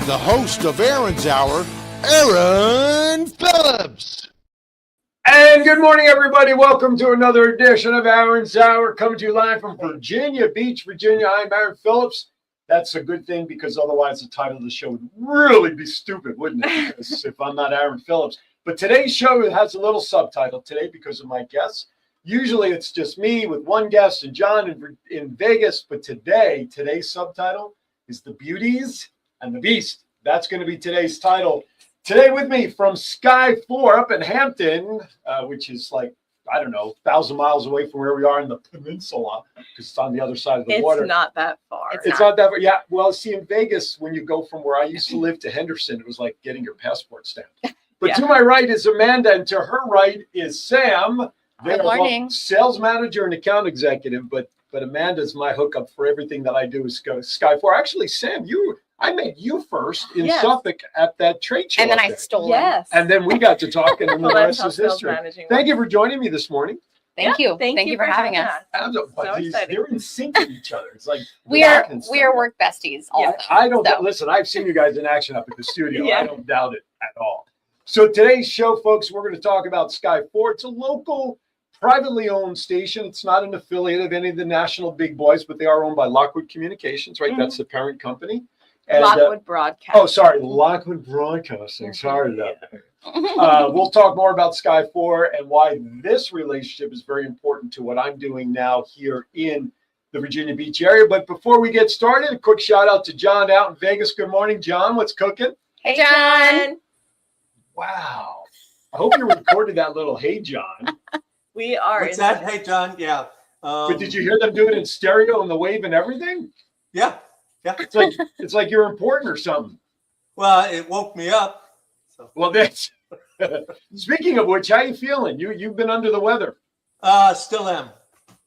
the host of Aaron's Hour, Aaron Phillips. And good morning, everybody. Welcome to another edition of Aaron's Hour, coming to you live from Virginia Beach, Virginia. I'm Aaron Phillips. That's a good thing, because otherwise the title of the show would really be stupid, wouldn't it? Because if I'm not Aaron Phillips. But today's show has a little subtitle today because of my guests. Usually it's just me with one guest and John in Vegas. But today's subtitle is The Beauties and the Beast. That's going to be today's title. Today with me from Sky 4 up in Hampton, which is like, I don't know, 1,000 miles away from where we are in the peninsula, because it's on the other side of the water. It's not that far. It's not that far. Yeah. Well, see, in Vegas, when you go from where I used to live to Henderson, it was like getting your passport stamped. But to my right is Amanda, and to her right is Sam. Good morning. Sales manager and account executive, but Amanda's my hookup for everything that I do is Sky 4. Actually, Sam, I met you first in Suffolk at that trade show. And then I stole it. And then we got to talk, and then the rest is history. Thank you for joining me this morning. Thank you. Thank you for having us. They're in sync with each other. It's like we are work besties. Also, I don't listen. I've seen you guys in action up at the studio. I don't doubt it at all. So today's show, folks, we're going to talk about Sky 4. It's a local, privately owned station. It's not an affiliate of any of the national big boys, but they are owned by Lockwood Communications, right? Mm-hmm. That's the parent company. And, Lockwood Broadcasting. Oh, sorry, Lockwood Broadcasting. Sorry about that. We'll talk more about Sky 4 and why this relationship is very important to what I'm doing now here in the Virginia Beach area. But before we get started, a quick shout out to John out in Vegas. Good morning, John. What's cooking? Hey, John. Wow. I hope you recorded that little "Hey, John." We are. What's that? Hey, John. Yeah. But did you hear them do it in stereo and the wave and everything? Yeah. It's like you're important or something. Well, it woke me up. So. Well, that's speaking of which, how you feeling? You've been under the weather. Still am.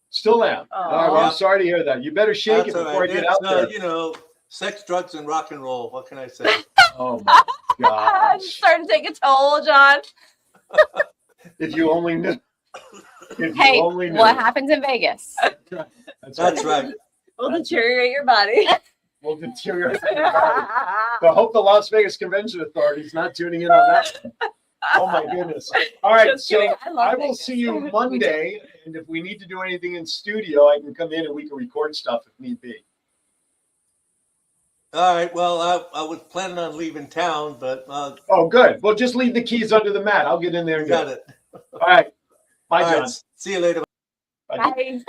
Still am. All right, well, I'm sorry to hear that. You better shake it before I get out there. You know, sex, drugs, and rock and roll. What can I say? Oh my gosh! Starting to take a toll, John. If you only knew. Hey, what happens in Vegas? That's right. We'll deteriorate your body. Will deteriorate your body. But I hope the Las Vegas Convention Authority is not tuning in on that. Oh my goodness. All right, so I will see you Monday, and if we need to do anything in studio, I can come in and we can record stuff if need be. All right. Well, I was planning on leaving town, but oh, good. Well, just leave the keys under the mat. I'll get in there and got it. All right. Bye, John. Right. See you later. Bye.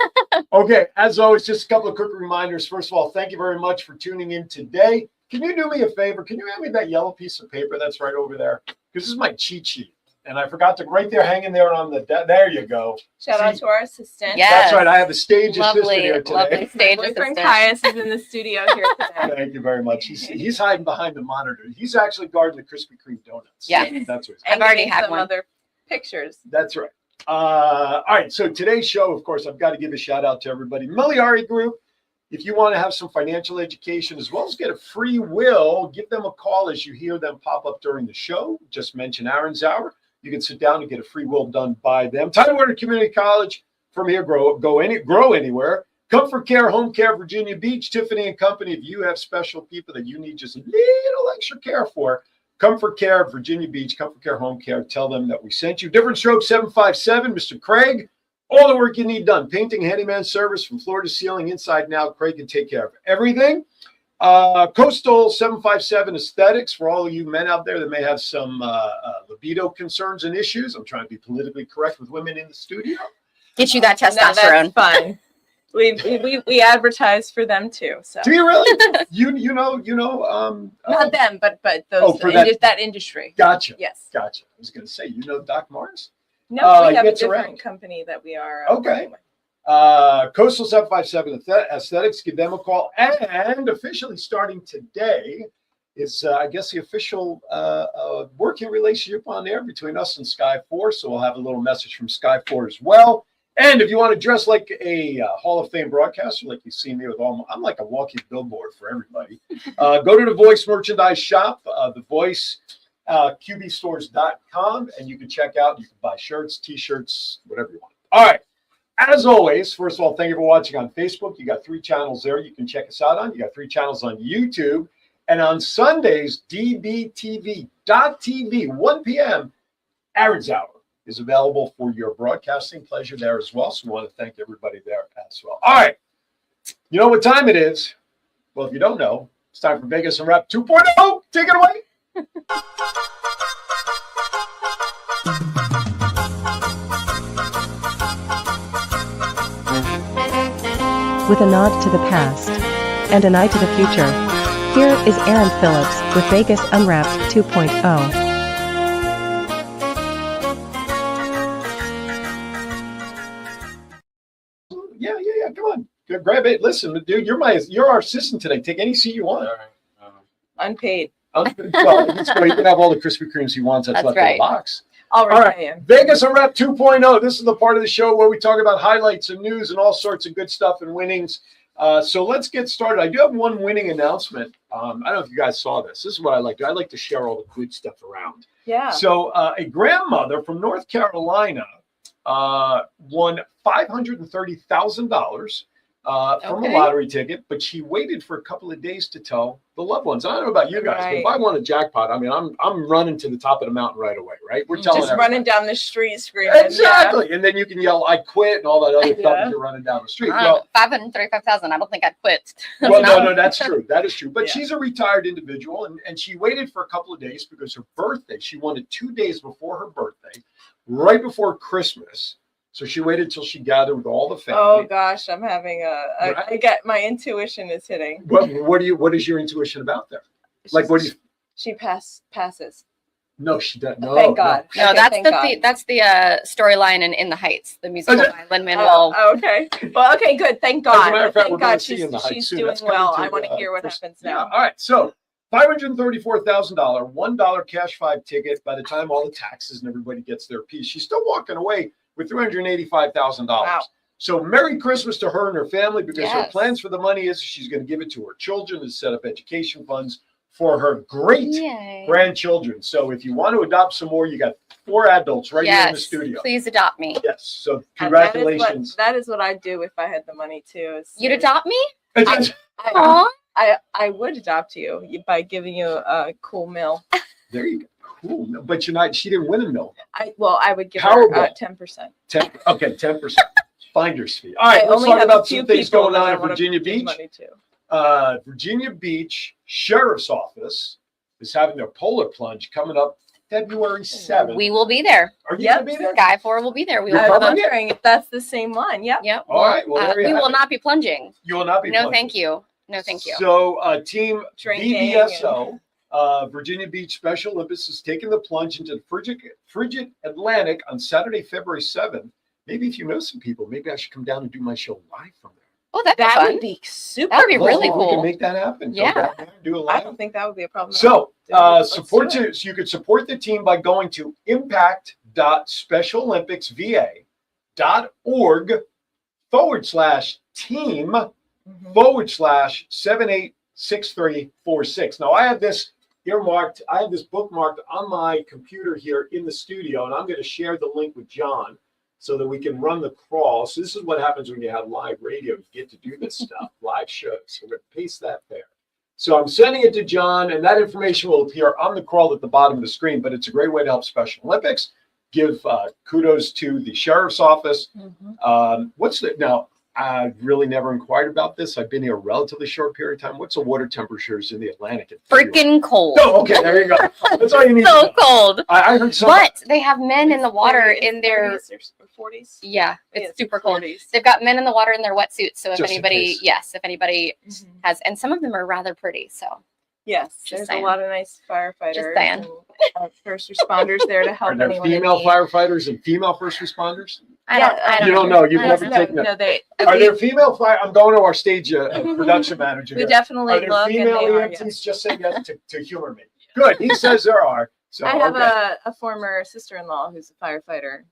Okay, as always, just a couple of quick reminders. First of all, thank you very much for tuning in today. Can you do me a favor? Can you hand me that yellow piece of paper that's right over there? Because this is my cheat sheet. And I forgot to, right there, hanging there on the, there you go. Shout out to our assistant. Yes. That's right. I have a stage assistant here today. Lovely stage Boyfriend assistant. Caius is in the studio here today. Thank you very much. He's hiding behind the monitor. He's actually guarding the Krispy Kreme donuts. Yeah. That's what I've already had some one. other pictures. That's right. All right. So today's show, of course, I've got to give a shout out to everybody. Miliari Group. If you want to have some financial education as well as get a free will, give them a call as you hear them pop up during the show. Just mention Aaron's Hour. You can sit down and get a free will done by them. Tidewater Community College. From here, grow anywhere. Comfort Care, Home Care, Virginia Beach, Tiffany and Company. If you have special people that you need just a little extra care for, Comfort Care, Virginia Beach, Comfort Care, Home Care. Tell them that we sent you. Different Stroke 757, Mr. Craig. All the work you need done. Painting, handyman service from floor to ceiling, inside and out. Craig can take care of everything. Coastal 757 Aesthetics for all of you men out there that may have some libido concerns and issues. I'm trying to be politically correct with women in the studio. Get you that No, testosterone. that's fine. We advertise for them too. So Do you really? you know. not them, but those that industry. Gotcha. Yes. Gotcha. I was going to say, Doc Mars? No, we have a gets different around. company that we are. Okay. working with. Coastal 757 Aesthetics, give them a call. And officially starting today is, I guess, the official working relationship on there between us and Sky 4. So we'll have a little message from Sky 4 as well. And if you want to dress like a Hall of Fame broadcaster, like you see me with I'm like a walking billboard for everybody. Go to the Voice merchandise shop, the Voice qbstores.com, and you can check out, you can buy shirts, t-shirts, whatever you want. All right. As always, first of all, thank you for watching on Facebook. You got 3 channels there you can check us out on. You got 3 channels on YouTube. And on Sundays, dbtv.tv, 1 p.m., Aaron's Hour is available for your broadcasting pleasure there as well. So we want to thank everybody there as well. All right. You know what time it is? Well, if you don't know, it's time for Vegas and Rap 2.0. Take it away. With a nod to the past and an eye to the future, here is Aaron Phillips with Vegas Unwrapped 2.0. Yeah. Come on. Grab it. Listen, dude, you're our assistant today. Take any seat you want. all right. Unpaid. Well, you can have all the Krispy Kremes he wants that's left in the box. All All right, right. Vegas and Rep 2.0. This is the part of the show where we talk about highlights and news and all sorts of good stuff and winnings. So let's get started. I do have one winning announcement. I don't know if you guys saw this. This is what I like to do. I like to share all the good stuff around. Yeah. So a grandmother from North Carolina won $530,000 from a lottery ticket, but she waited for a couple of days to tell the loved ones. I don't know about you guys, but if I won a jackpot, I mean, I'm running to the top of the mountain right away, right? We're telling just everybody. running down the street screaming. Exactly. Yeah. And then you can yell, I quit, and all that other stuff as you're running down the street. Well, 535,000. I don't think I'd quit. Well, no, that's true. That is true. But she's a retired individual, and she waited for a couple of days because her birthday, she wanted 2 days before her birthday, right before Christmas. So she waited till she gathered with all the family. Oh gosh, I'm having I get my intuition is hitting. What is your intuition about there? Like what do you? She passes. No, she doesn't. No, thank God. No, Okay, that's the storyline in The Heights, the musical by Lin-Manuel. Okay. Well, okay, good. Thank God. As a matter of fact, Thank we're gonna God see she's in The Heights soon. doing That's coming well. to, I want to hear what happens now. All right, so $534,000, $1 cash 5 ticket. By the time all the taxes and everybody gets their piece, she's still walking away with $385,000. Wow. So Merry Christmas to her and her family, because her plans for the money is she's going to give it to her children to set up education funds for her great grandchildren. So if you want to adopt some more, you got 4 adults right here in the studio. Please adopt me. Yes. So congratulations. That is what I'd do if I had the money too. You'd adopt me? I would adopt you by giving you a cool meal. There you go. Cool. But you're not. She didn't win a mill. I would give her 10%. 10%. Finder's fee. All right. Let's talk about some things going on in Virginia Beach. Virginia Beach Sheriff's Office is having their polar plunge coming up February 7th. We will be there. Are you going to be there? Sky 4 will be there. We will. I'm wondering if that's the same one. Yep. Yep. All right. Well, we will not be plunging. You will not be. No, thank you. No, thank you. So, Team VBSO. Virginia Beach Special Olympics is taking the plunge into the frigid Atlantic on Saturday, February 7th. Maybe if you know some people, maybe I should come down and do my show live from there. Oh, that would be super. That would be really We cool. can make that happen. Yeah. Do it live. I don't think that would be a problem. So, so you could support the team by going to impact.specialolympicsva.org/team/786346. Now I have this earmarked. I have this bookmarked on my computer here in the studio, and I'm going to share the link with John so that we can run the crawl. So this is what happens when you have live radio. You get to do this stuff, live shows. So we're going to paste that there. So I'm sending it to John, and that information will appear on the crawl at the bottom of the screen. But it's a great way to help Special Olympics. Give kudos to the Sheriff's Office. Now, I've really never inquired about this. I've been here a relatively short period of time. What's the water temperatures in the Atlantic? Freaking cold. Oh, okay, there you go. That's all you need. So cold. I heard something. But they have men in the water in their 40s. Yeah, it's super cold. 40s. They've got men in the water in their wetsuits. So if Just in anybody, case. if anybody has, and some of them are rather pretty. So Yes, Just there's saying. a lot of nice firefighters Just saying. and first responders there to help Are there anyone in female need. firefighters and female first responders? I don't You don't know. You've I never don't know. taken No, it. Are there female fire? I'm going to our stage production manager. we here. definitely Are there look and female they are, EMTs? yes. Just say yes to humor me. Good. He says there are. So I have okay. a former sister-in-law who's a firefighter.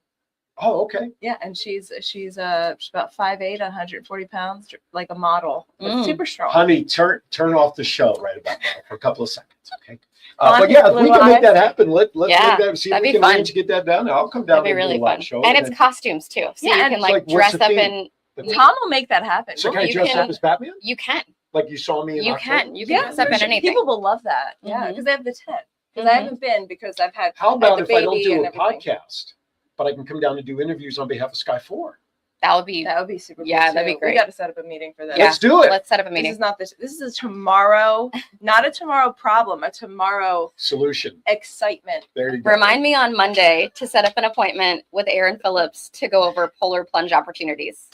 Oh, okay. Yeah, and she's about 5'8", 140 pounds, like a model, but super strong. Honey, turn off the show right about now for a couple of seconds, okay? On But yeah, if we Blue can make Eyes. that happen, let's Yeah, make that, see if that'd we be can fun. arrange to get that down. I'll come down that'd be and do really a live fun. show. And it's costumes too, so Yeah, you and can like, like what's dress the up theme? in. Tom will make that happen. So can I you dress can- up as Batman? You can. Like you saw me in You October? can dress up in anything. People will love that. Yeah, Mhm. because they have the tent. Because I haven't been because I've had How about the if I don't baby do and a everything. podcast, but I can come down and do interviews on behalf of Sky 4? That would be. That would be super cool. Yeah, that'd be too. great. We got to set up a meeting for that. Yeah. Let's do it. Let's set up a This meeting. is not this. This is a tomorrow, not a tomorrow problem, a tomorrow Solution. excitement. There you go. Remind me on Monday to set up an appointment with Aaron Phillips to go over polar plunge opportunities.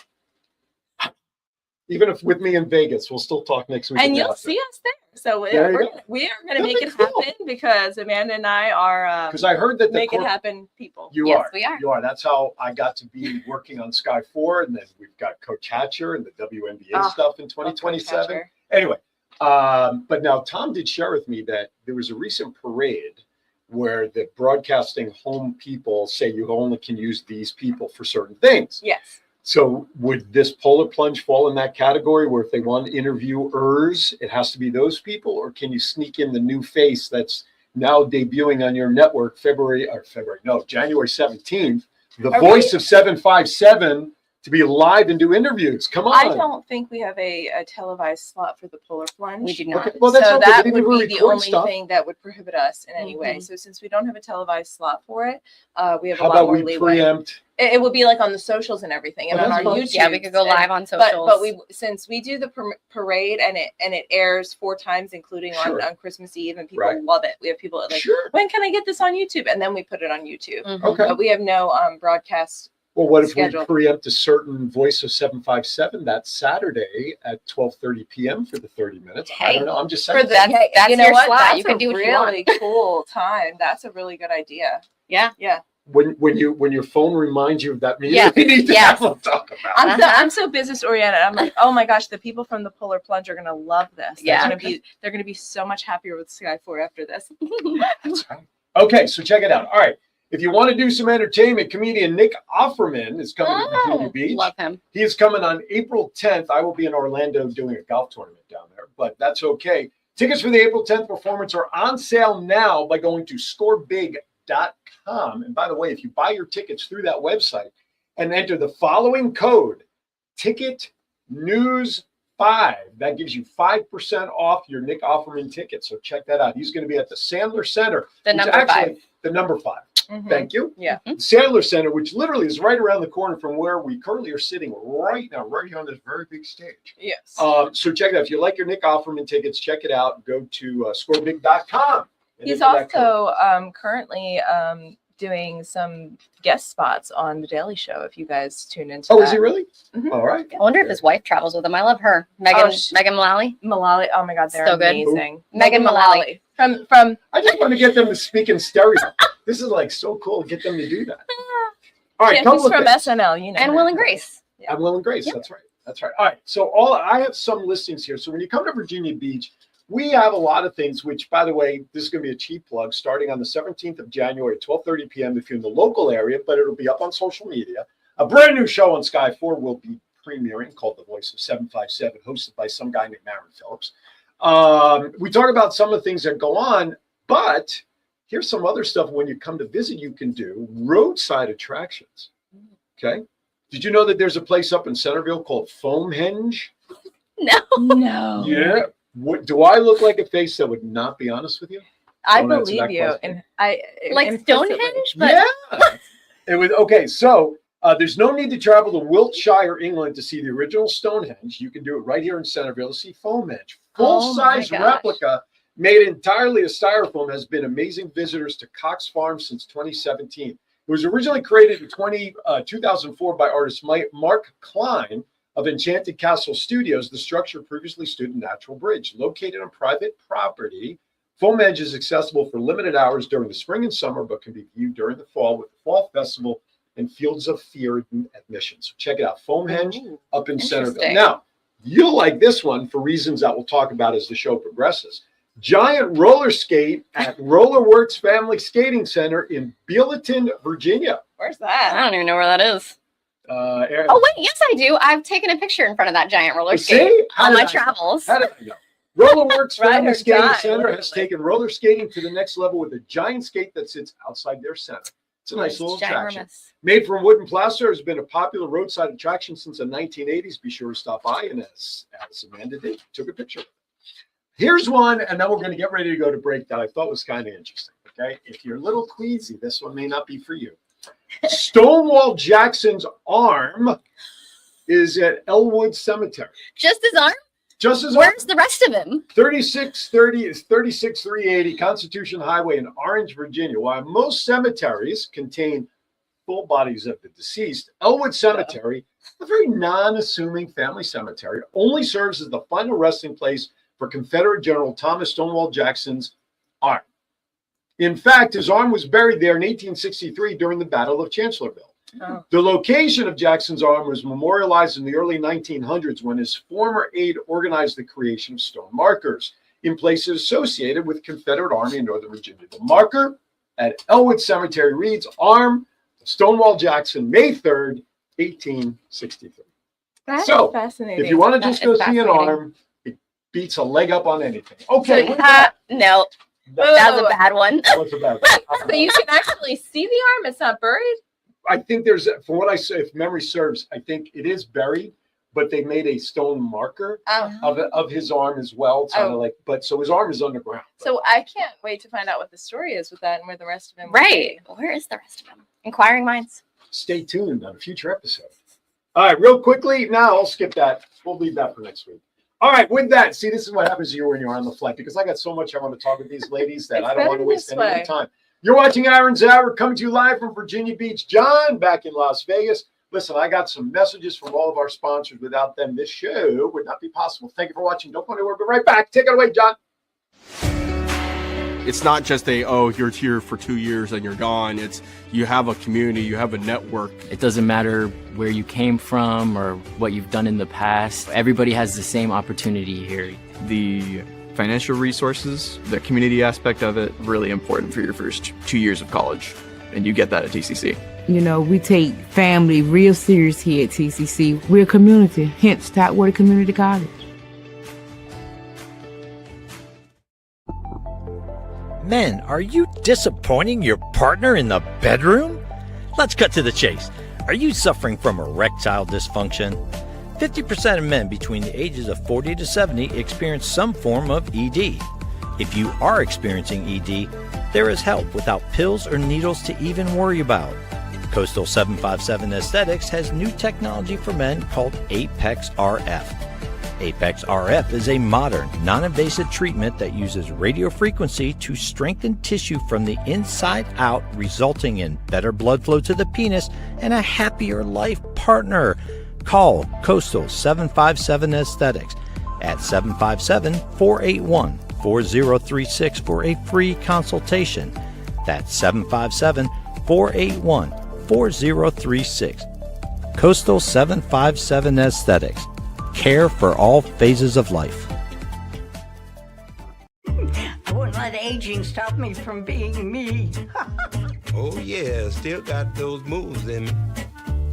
Even if with me in Vegas, we'll still talk next week. And the you'll after. see us there. So There you we're, go. we are going to That'd make be it cool. happen because Amanda and I are Because I heard that the make it corp- happen people. You Yes, are. we are. You are. That's how I got to be working on Sky 4. And then we've got Coach Hatcher and the WNBA Ah, stuff in Love Coach 2027. Hatcher. Anyway, but now Tom did share with me that there was a recent parade where the broadcasting home people say you only can use these people for certain things. Yes. So would this polar plunge fall in that category where if they want interviewers, it has to be those people, or can you sneak in the new face that's now debuting on your network January 17th, the Are voice of 757 to be live and do interviews? Come on. I don't think we have a televised slot for the polar plunge. We do not. Okay, well, that's so okay. that They would didn't be the record only stuff. thing that would prohibit us in any way. Mhm. So since we don't have a televised slot for it, we have How a lot about more we leeway. preempt? It would be like on the socials and everything, and Oh, on that's our fine. YouTube. Yeah, we could go live on But socials. we since we do the parade and it airs 4 times, including Sure. on Christmas Eve, and people Right. love it. We have people like, Sure. when can I get this on YouTube? And then we put it on YouTube. Mhm. Okay. But we have no broadcast. Well, what if schedule. we preempt a certain voice of 757 that Saturday at 12:30 p.m. for the 30 minutes? I Hey, don't know. I'm just For saying. the, That's- hey, that's you know your what? slot. That's You can a do what you want. really cool time. That's a really good idea. Yeah. Yeah. When your phone reminds you of that meeting, Yeah. we need to Yes. have a talk about. I'm so business oriented. I'm like, oh my gosh, the people from the Polar Plunge are gonna love this. Yeah. They're gonna be so much happier with Sky 4 after this. That's right. Okay, so check it out. All right. If you want to do some entertainment, comedian Nick Offerman is coming to Virginia Beach. Love him. He is coming on April 10th. I will be in Orlando doing a golf tournament down there, but that's okay. Tickets for the April 10th performance are on sale now by going to scorebig.com. And by the way, if you buy your tickets through that website and enter the following code, Ticket News 5, that gives you 5% off your Nick Offerman ticket. So check that out. He's going to be at the Sandler Center. The which number actually- 5. The number 5. Mhm. Thank you. Yeah. Sandler Center, which literally is right around the corner from where we currently are sitting right now, right here on this very big stage. Yes. So check it out. If you like your Nick Offerman tickets, check it out. Go to scorebig.com. and He's enter that code. also currently doing some guest spots on The Daily Show. If you guys tune into Oh, that. is he really? Mhm. All right. I wonder if his wife travels with him. I love her. Megan Mullally. Mullally. Oh my God, they're So good. amazing. Megan Mullally. From I just want to get them to speak in stereo. This is like so cool to get them to do that. All right, yeah, couple he's of from things. SNL, you know. And her. Will and Grace. Yeah. I'm Will and Grace. Yep. That's right. That's right. All right. So I have some listings here. So when you come to Virginia Beach, we have a lot of things, which, by the way, this is going to be a cheap plug, starting on the 17th of January at 12:30 p.m. if you're in the local area, but it'll be up on social media. A brand new show on Sky 4 will be premiering called The Voice of 757, hosted by some guy named Aaron Phillips. We talk about some of the things that go on, but here's some other stuff when you come to visit you can do. Roadside attractions. Okay. Did you know that there's a place up in Centerville called Foamhenge? No. No. Yeah. What, do I look like a face that would not be honest with you? I Don't answer believe that you. question. And I Like implicitly. Stonehenge? But Yeah. It was okay. So there's no need to travel to Wiltshire, England to see the original Stonehenge. You can do it right here in Centerville to see Foamhenge. Full-size Oh my gosh. replica made entirely of styrofoam has been amazing visitors to Cox Farm since 2017. It was originally created in 2004 by artist Mark Klein of Enchanted Castle Studios. The structure previously stood in Natural Bridge. Located on private property, Foamhenge is accessible for limited hours during the spring and summer, but can be viewed during the fall with the Fall Festival and Fields of Fear admission. So check it out, Foamhenge Ooh, up in Centerville. interesting. Now, you'll like this one for reasons that we'll talk about as the show progresses. Giant roller skate at Rollerworks Family Skating Center in Beaverton, Virginia. Where's I that? don't even know where that is. Aaron, Oh, wait. Yes, I do. I've taken a picture in front of that giant roller skate see? How on did my I- travels. How did I know? Rollerworks Ride Family or Skating die, Center has literally. taken roller skating to the next level with a giant skate that sits outside their center. It's a nice little attraction. Ginormous. Made from wood and plaster, has been a popular roadside attraction since the 1980s. Be sure to stop by, and as Amanda did, took a picture. Here's one, and then we're going to get ready to go to break that I thought was kind of interesting. Okay, if you're a little queasy, this one may not be for you. Stonewall Jackson's arm is at Elwood Cemetery. Just his arm? Just as Where's the rest of him? 3630 is 36380 Constitution Highway in Orange, Virginia. While most cemeteries contain full bodies of the deceased, Elwood Cemetery, a very non-assuming family cemetery, only serves as the final resting place for Confederate General Thomas Stonewall Jackson's arm. In fact, his arm was buried there in 1863 during the Battle of Chancellorsville. Oh. The location of Jackson's arm was memorialized in the early 1900s when his former aide organized the creation of stone markers in places associated with Confederate Army in Northern Virginia. The marker at Elwood Cemetery reads, Arm of Stonewall Jackson, May 3rd, 1863. That's So, fascinating. If you want to just That go is see an fascinating. arm, it beats a leg up on anything. Okay. So, No, that was a bad one. What's about So you can actually see the arm. It's not buried. I think there's, from what I say, if memory serves, I think it is buried, but they made a stone marker Oh. of his arm as well. Kind of Oh. like, but so his arm is underground. So I can't wait to find out what the story is with that and where the rest of him. will Right. be. Where is the rest of him? Inquiring minds. Stay tuned on a future episode. All right, real quickly. Now I'll skip that. We'll leave that for next week. All right, with that, see, this is what happens to you when you're on the flight, because I got so much I want to talk with these ladies that It's I don't want to better waste this any more way. time. You're watching Aaron's Hour, coming to you live from Virginia Beach. John, back in Las Vegas. Listen, I got some messages from all of our sponsors. Without them, this show would not be possible. Thank you for watching. Don't go anywhere. Be right back. Take it away, John. It's not just you're here for 2 years and you're gone. It's you have a community, you have a network. It doesn't matter where you came from or what you've done in the past. Everybody has the same opportunity here. The financial resources, the community aspect of it, really important for your first 2 years of college. And you get that at TCC. You know, we take family real serious here at TCC. We're a community, hence Topwater Community College. Men, are you disappointing your partner in the bedroom? Let's cut to the chase. Are you suffering from erectile dysfunction? 50% of men between the ages of 40 to 70 experience some form of ED. If you are experiencing ED, there is help without pills or needles to even worry about. Coastal 757 Aesthetics has new technology for men called Apex RF. Apex RF is a modern, non-invasive treatment that uses radio frequency to strengthen tissue from the inside out, resulting in better blood flow to the penis and a happier life partner. Call Coastal 757 Aesthetics at 757-481-4036 for a free consultation. That's 757-481-4036. Coastal 757 Aesthetics. Care for all phases of life. I won't let aging stop me from being me. Oh yeah, still got those moves in me.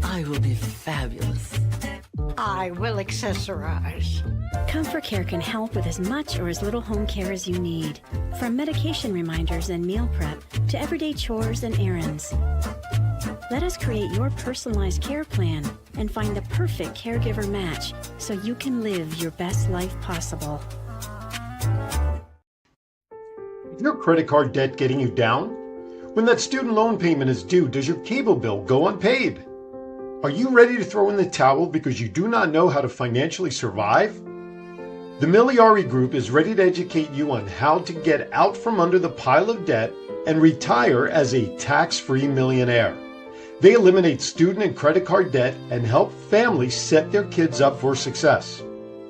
I will be fabulous. I will accessorize. Comfort Care can help with as much or as little home care as you need. From medication reminders and meal prep to everyday chores and errands. Let us create your personalized care plan and find the perfect caregiver match so you can live your best life possible. Is your credit card debt getting you down? When that student loan payment is due, does your cable bill go unpaid? Are you ready to throw in the towel because you do not know how to financially survive? The Miliari Group is ready to educate you on how to get out from under the pile of debt and retire as a tax-free millionaire. They eliminate student and credit card debt and help families set their kids up for success.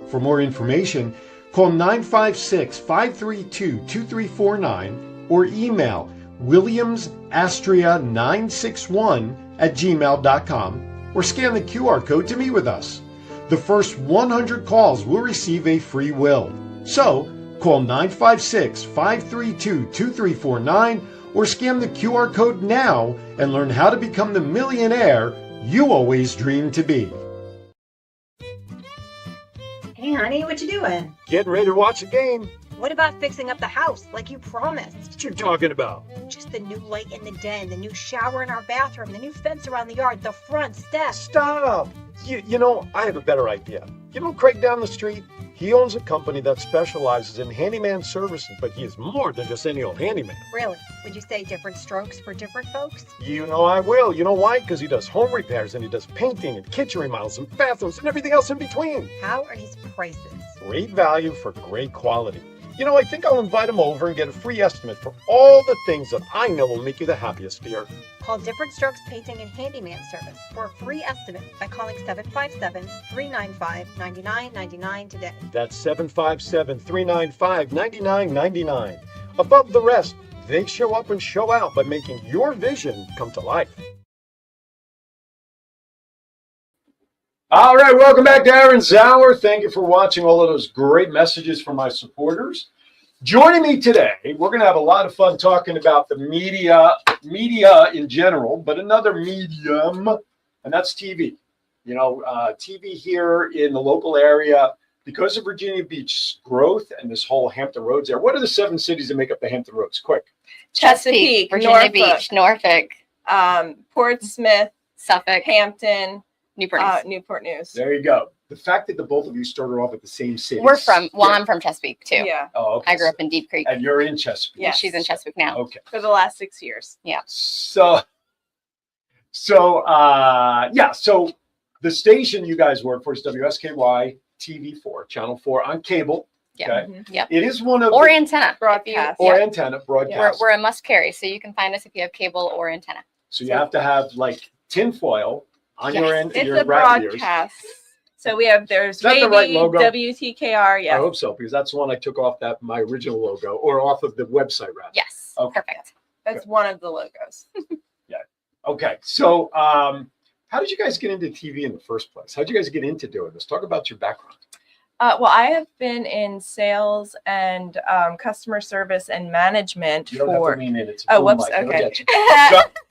For more information, call 956-532-2349 or email williamsastria961@gmail.com or scan the QR code to meet with us. The first 100 calls will receive a free will. So, call 956-532-2349 or scan the QR code now and learn how to become the millionaire you always dreamed to be. Hey, honey, what you doing? Getting ready to watch a game. What about fixing up the house like you promised? What you talking about? Just the new light in the den, the new shower in our bathroom, the new fence around the yard, the front steps. Stop! You know, I have a better idea. You know Craig down the street? He owns a company that specializes in handyman services, but he is more than just any old handyman. Really? Would you say different strokes for different folks? You know I will. You know why? Because he does home repairs and he does painting and kitchen remodels and bathrooms and everything else in between. How are his prices? Great value for great quality. You know, I think I'll invite him over and get a free estimate for all the things that I know will make you the happiest, dear. Call Different Strokes Painting and Handyman Service for a free estimate by calling 757-395-9999 today. That's 757-395-9999. Above the rest, they show up and show out by making your vision come to life. All right, welcome back to Aaron's Hour. Thank you for watching all of those great messages from my supporters. Joining me today, we're going to have a lot of fun talking about the media in general, but another medium, and that's TV. You know, TV here in the local area, because of Virginia Beach's growth and this whole Hampton Roads area. What are the 7 cities that make up the Hampton Roads? Quick. Chesapeake, Virginia Beach, Norfolk, Portsmouth, Suffolk, Hampton, Newport News. Newport News. There you go. The fact that the both of you started off at the same city. I'm from Chesapeake too. Yeah. Oh, okay. I grew up in Deep Creek. And you're in Chesapeake. Yes. She's in Chesapeake now. Okay. For the last 6 years. Yeah. So the station you guys work for is WSKY TV4, Channel 4 on cable. Yeah. Okay. Yep. It is one of Or antenna. Broadcast. or antenna broadcast. We're a must carry, so you can find us if you have cable or antenna. So you have to have like tinfoil on your end. It's your a rabbit ears. broadcast. So we have, there's Is that the right logo? WTKR, I yeah. hope so, because that's the one I took off my original logo, or off of the website rather. Yes. Okay. Perfect. That's one of the logos. Okay, so how did you guys get into TV in the first place? How did you guys get into doing this? Talk about your background. Well, I have been in sales and customer service and management You don't have for. to lean in. It's a Oh, boom whoops. mic. It'll Okay. get you.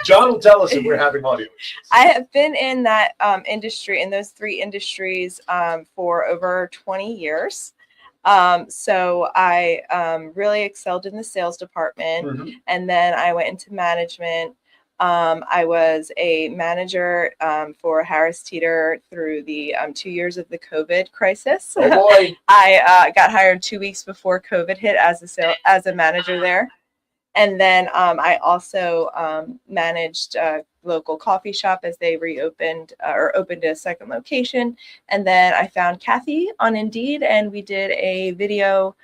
John will tell us if we're having audio issues. I have been in that industry, in those 3 industries, for over 20 years. So I really excelled in the sales department, Mhm. and then I went into management. I was a manager for Harris Teeter through the 2 years of the COVID crisis. Oh boy. I got hired 2 weeks before COVID hit as a manager there. And then I also managed a local coffee shop as they reopened or opened a second location. And then I found Kathy on Indeed, and we did a video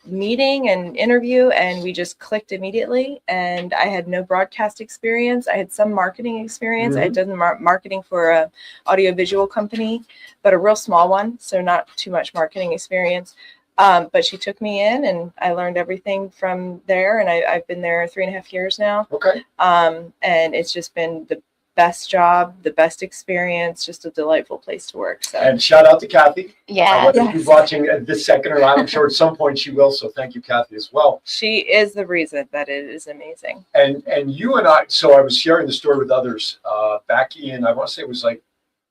meeting and interview, and we just clicked immediately. And I had no broadcast experience. I had some marketing experience. I had done marketing for a audiovisual company, but a real small one, so not too much marketing experience. But she took me in, and I learned everything from there. And I've been there 3.5 years now. Okay. And it's just been the best job, the best experience, just a delightful place to work. So. And shout out to Kathy. Yeah. Whether she's watching this second or not, I'm sure at some point she will. So thank you, Kathy, as well. She is the reason that it is amazing. And you and I, so I was sharing the story with others back in, I want to say it was like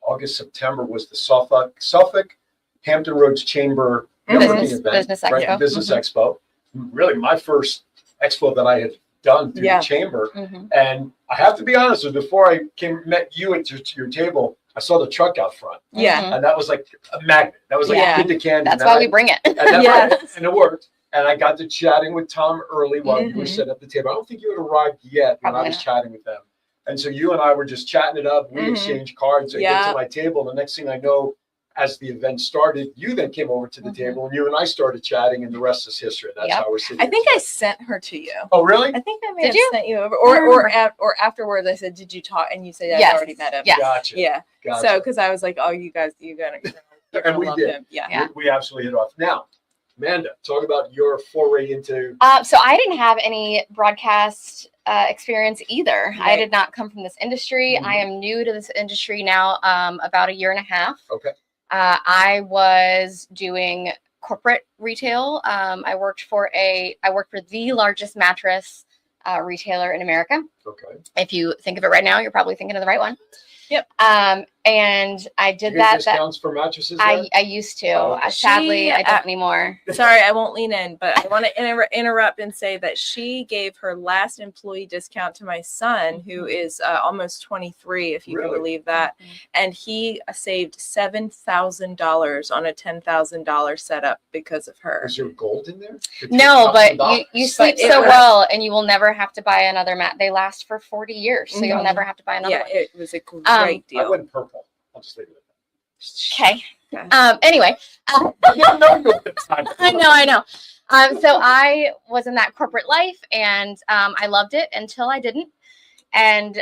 August, September, was the Suffolk Hampton Roads Chamber networking event. Business right? Expo. Business Expo. Really my first expo that I had done through the chamber. And I have to be honest with you, before I met you at your table, I saw the truck out front. Yeah. And that was like a magnet. That was like Yeah. hit the candy. That's why we bring it. And, that, Yes. and it worked. And I got to chatting with Tom early while you were sitting at the table. I don't think you had arrived yet when I Probably was not. chatting with them. And so you and I were just chatting it up. We exchanged cards. I get Yeah. to my table. The next thing I know, as the event started, you then came over to the table, and you and I started chatting, and the rest is history. And that's Yep. how we're sitting. I think here I sent her to you. today. Oh, really? I think I may Did have you? sent you over, I don't remember. or afterwards. I said, "Did you talk?" And you said, "I Yes. already met him." Yes. Gotcha. Yeah. Gotcha. So, because I was like, "Oh, you guys, you're gonna And we love did. him." Yeah. Yeah. We absolutely hit off. Now, Amanda, talk about your foray into. So I didn't have any broadcast experience either. I Right. did not come from this industry. I am new to this industry now, about 1.5 years. Okay. I was doing corporate retail. I worked for the largest mattress retailer in America. Okay. If you think of it right now, you're probably thinking of the right one. Yep. And I did You get that. discounts for mattresses there? I used to. Oh, okay. Sadly, I don't anymore. Sorry, I won't lean in, but I want to interrupt and say that she gave her last employee discount to my son, who is almost 23, if you can Really? believe that. And he saved $7,000 on a $10,000 setup because of her. Was there gold in there? No, but you sleep But it so was- well, and you will never have to buy another mat. They last for 40 years, so you'll Mhm. never have to buy another Yeah, one. it was a great I deal. went purple. I'll just leave it Okay. Okay. Anyway. at that. You don't know you at the time. I know. So I was in that corporate life, and I loved it until I didn't. And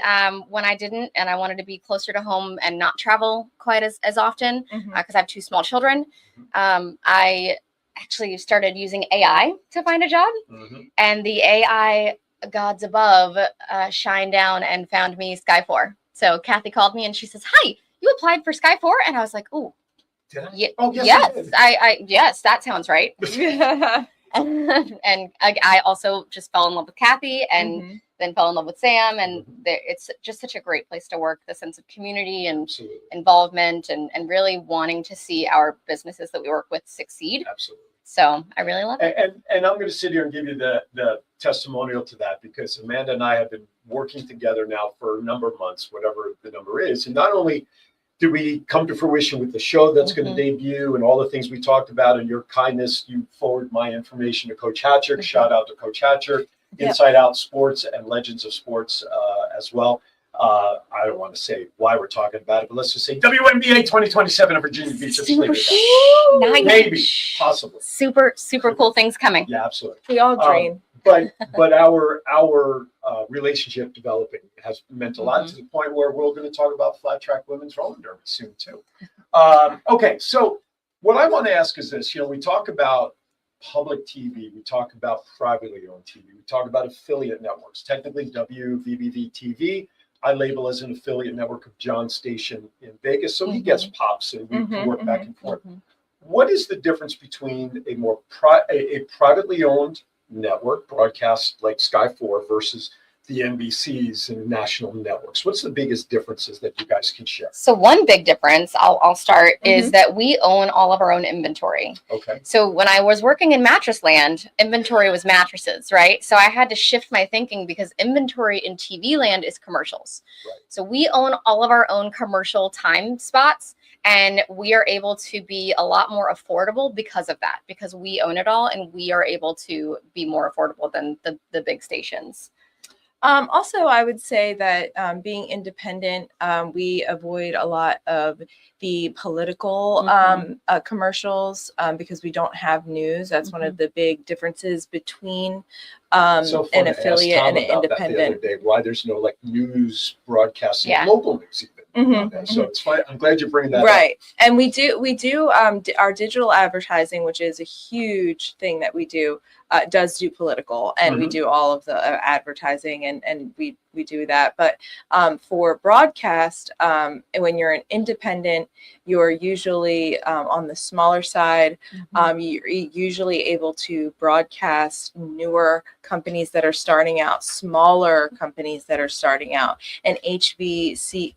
when I didn't, and I wanted to be closer to home and not travel quite as often, because I have two small children, I actually started using AI to find a job. And the AI gods above shined down and found me Sky 4. So Kathy called me and she says, "Hi, you applied for Sky 4?" And I was like, "Ooh, Did I? yeah, Oh, yes, yes, you did. yes, that sounds right." And I also just fell in love with Kathy, and then fell in love with Sam, and it's just such a great place to work. The sense of community and Absolutely. involvement, and really wanting to see our businesses that we work with succeed. Absolutely. So I really love it. And I'm going to sit here and give you the testimonial to that, because Amanda and I have been working together now for a number of months, whatever the number is. And not only did we come to fruition with the show that's going to debut and all the things we talked about, and your kindness, you forward my information to Coach Hatcher. Shout out to Coach Hatcher, Inside Out Sports and Legends of Sports as well. I don't want to say why we're talking about it, but let's just say WNBA 2027 in Virginia Beach. Let's leave it at that. Nice. Maybe, possibly. Super cool things coming. Yeah, absolutely. We all dream. But our relationship developing has meant a lot, to the point where we're going to talk about flat track women's roller derby soon too. Okay, so what I want to ask is this: we talk about public TV, we talk about privately owned TV, we talk about affiliate networks. Technically, WVBV TV, I label as an affiliate network of John's station in Vegas, so he gets pops and we can work back and forth. What is the difference between a more a privately owned network broadcast like Sky 4 versus the NBCs and national networks? What's the biggest differences that you guys can share? So one big difference, I'll start, is that we own all of our own inventory. Okay. So when I was working in Mattress Land, inventory was mattresses, right? So I had to shift my thinking, because inventory in TV land is commercials. Right. So we own all of our own commercial time spots, and we are able to be a lot more affordable because of that, because we own it all, and we are able to be more affordable than the big stations. Also, I would say that being independent, we avoid a lot of the political commercials because we don't have news. That's one of the big differences between So an fun to ask affiliate Tom and an about that the other independent. day, why there's no news broadcasting, Yeah. local news even. So it's fine. I'm glad you're bringing that up. Right. And we do our digital advertising, which is a huge thing that we do, does do political, and we do all of the advertising, and we do that. But for broadcast, when you're an independent, you're usually on the smaller side. You're usually able to broadcast newer companies that are starting out, smaller companies that are starting out, an HVAC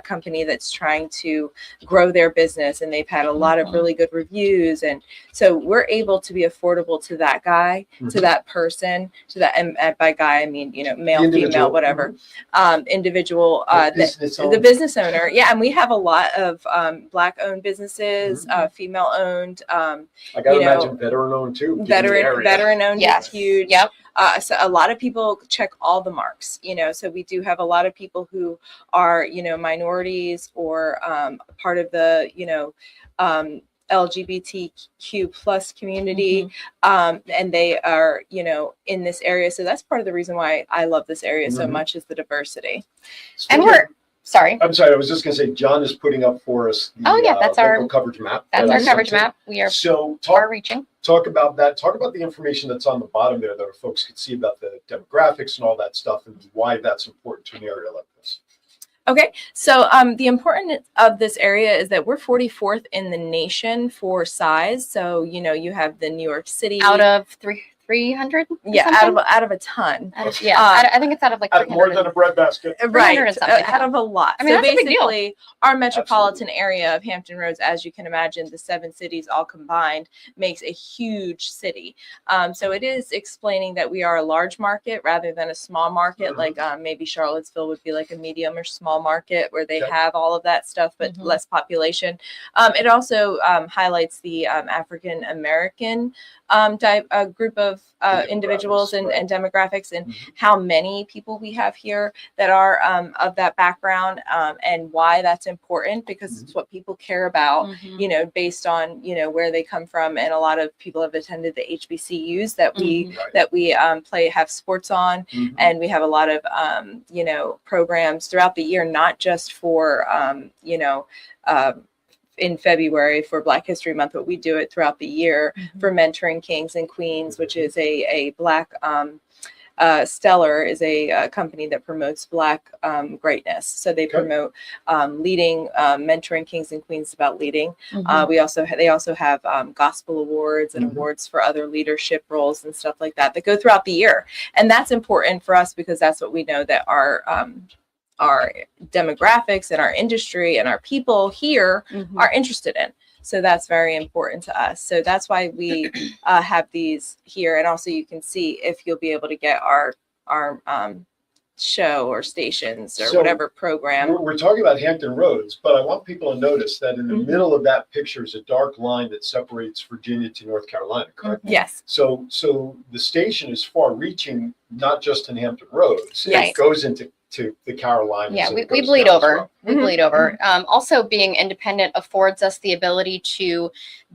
company that's trying to grow their business, and they've had a lot of really good reviews. And so we're able to be affordable to that guy, to that person, to that, and by guy, I mean, male, Individual. female, whatever, individual, The the business owner. Yeah. And we have a lot of Black owned businesses, female owned, I got to imagine veteran owned too. given the area. veteran owned Yes. is huge. Yep. So a lot of people check all the marks, so we do have a lot of people who are, minorities or part of the, LGBTQ plus community, and they are, in this area. So that's part of the reason why I love this area so much, is the diversity. And sorry. I'm sorry. I was just going to say, John is putting up for us the that's our local coverage map. That's that our I coverage sent map. We are So far reaching. talk about that. Talk about the information that's on the bottom there that our folks can see about the demographics and all that stuff, and why that's important to an area like this. Okay, so the importance of this area is that we're 44th in the nation for size. So, you have the New York City Out of 300. Yeah, something? out of a ton. I think it's out of like Out of more 300. than a breadbasket. 300 Right, and something, out of a lot. I mean, so that's a big deal. basically, our metropolitan area of Hampton Roads, as you can imagine, the 7 cities all combined makes a huge city. So it is explaining that we are a large market rather than a small market, like maybe Charlottesville would be like a medium or small market where they have all of that stuff, but less population. It also highlights the African American group of individuals and demographics, and how many people we have here that are of that background, and why that's important, because it's what people care about, you know, based on, you know, where they come from. And a lot of people have attended the HBCUs that we have sports on, and we have a lot of you know, programs throughout the year, not just for you know, in February for Black History Month, but we do it throughout the year for Mentoring Kings and Queens, which is a Black Stellar is a company that promotes Black greatness. So they promote leading, mentoring kings and queens about leading. They also have gospel awards and awards for other leadership roles and stuff like that go throughout the year. And that's important for us because that's what we know that our demographics and our industry and our people here are interested in. So that's very important to us. So that's why we have these here. And also you can see if you'll be able to get our show or stations or whatever program. We're talking about Hampton Roads, but I want people to notice that in the middle of that picture is a dark line that separates Virginia to North Carolina, correct? Yes. So the station is far reaching, not just in Hampton Roads. Yes. It goes into the Carolinas. Yeah, and we it goes bleed down as over. well. We bleed over. Also, being independent affords us the ability to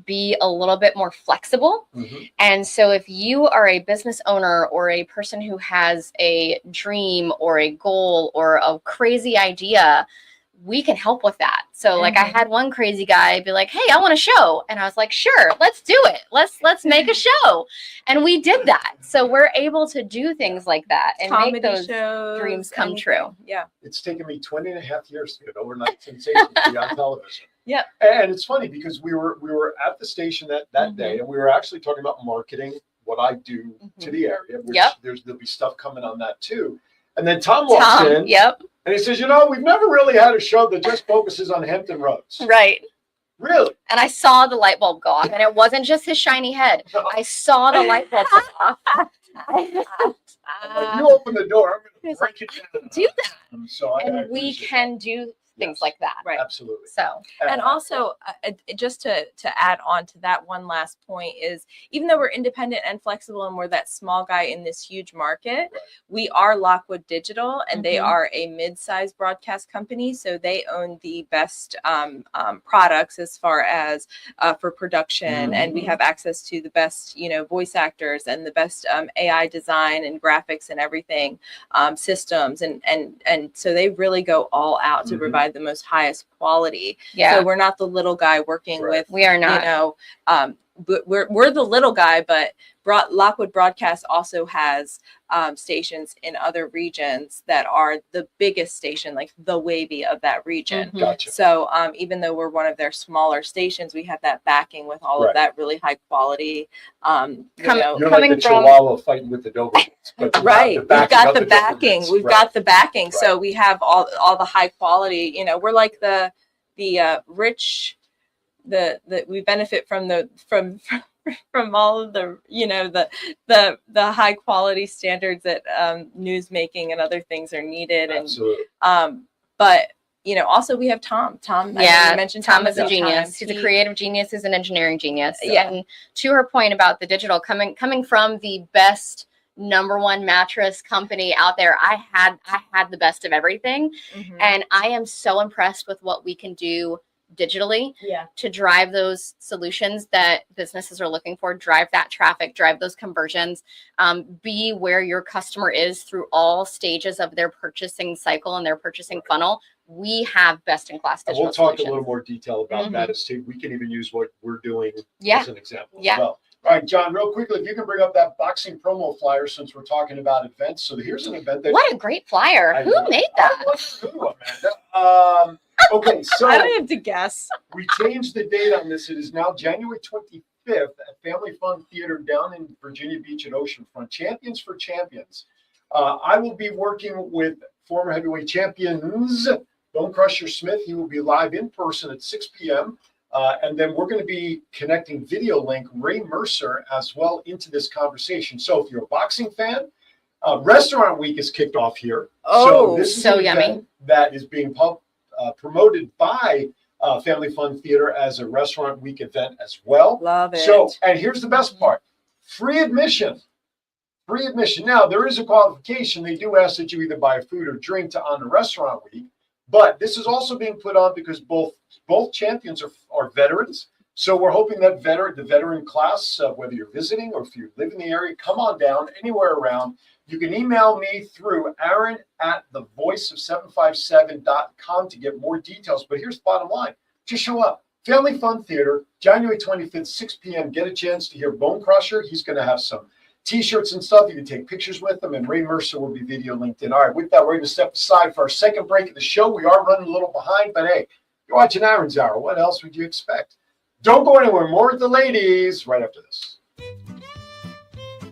be a little bit more flexible. And so if you are a business owner or a person who has a dream or a goal or a crazy idea, we can help with that. So like I had one crazy guy be like, hey, I want a show. And I was like, sure, let's do it. Let's make a show. And we did that. So we're able to do things like that and make those dreams come true. Yeah. It's taken me 20 and a half years to get overnight sensation to be on television. Yep. And it's funny because we were at the station that day, and we were actually talking about marketing, what I do to the area, which there'll be stuff coming on that too. And then Tom walks in. And he says, you know, we've never really had a show that just focuses on Hampton Roads. Right. Really? And I saw the light bulb go off, and it wasn't just his shiny head. I saw the light bulb go off. You open the door, I'm going to break it down. Do that. So and we can do things like that. Right. Absolutely. So, and also just to add on to that one last point is, even though we're independent and flexible and we're that small guy in this huge market, we are Lockwood Digital, and they are a mid-sized broadcast company. So they own the best products as far as for production, and we have access to the best, you know, voice actors and the best AI design and graphics and everything, systems, and so they really go all out to provide the most highest quality. So we're not the little guy working with, we are not, you know, but we're the little guy, but Lockwood Broadcast also has stations in other regions that are the biggest station, like the Wavy of that region. Gotcha. So even though we're one of their smaller stations, we have that backing with all of that really high quality. You're like the Chihuahua fighting with the Dobermans. Right. We've got the backing. We've got the backing. So we have all the high quality, you know, we're like the rich, we benefit from from all of the, you know, the high quality standards that news making and other things are needed. Absolutely. And but you know, also we have Tom. I mean, you mentioned Tom is a genius. He's a creative genius. He's an engineering genius. Yeah. And to her point about the digital, coming from the best #1 mattress company out there, I had the best of everything. And I am so impressed with what we can do digitally to drive those solutions that businesses are looking for, drive that traffic, drive those conversions, be where your customer is through all stages of their purchasing cycle and their purchasing funnel. We have best in class digital We'll talk solutions. a little more detail about that as to, we can even use what we're doing as an example as well. All right, John, real quickly, if you can bring up that boxing promo flyer, since we're talking about events. So here's an event that... What a great flyer. Who made that? Who, Amanda? Okay, so... I don't have to guess. We changed the date on this. It is now January 25th. 25th at Family Fun Theater down in Virginia Beach at Oceanfront. Champions for Champions. I will be working with former heavyweight champions Bone Crusher Smith. He will be live in person at 6 p.m. And then we're going to be connecting video link Ray Mercer as well into this conversation. So if you're a boxing fan, Restaurant Week is kicked off here. Oh, this is so an yummy. event that is being promoted by Family Fun Theater as a Restaurant Week event as well. Love it. So, and here's the best part. Free admission. Free admission. Now, there is a qualification. They do ask that you either buy food or drink to honor Restaurant Week. But this is also being put on because both champions are veterans. So we're hoping that the veteran class, whether you're visiting or if you live in the area, come on down anywhere around. You can email me through aaron@thevoiceof757.com to get more details. But here's the bottom line. Just show up. Family Fun Theater, January 25th, 6 p.m. Get a chance to hear Bone Crusher. He's going to have some T-shirts and stuff. You can take pictures with them, and Ray Mercer will be video linked in. All right, with that, we're going to step aside for our second break of the show. We are running a little behind, but hey, you're watching Aaron's Hour. What else would you expect? Don't go anywhere. More with the ladies right after this.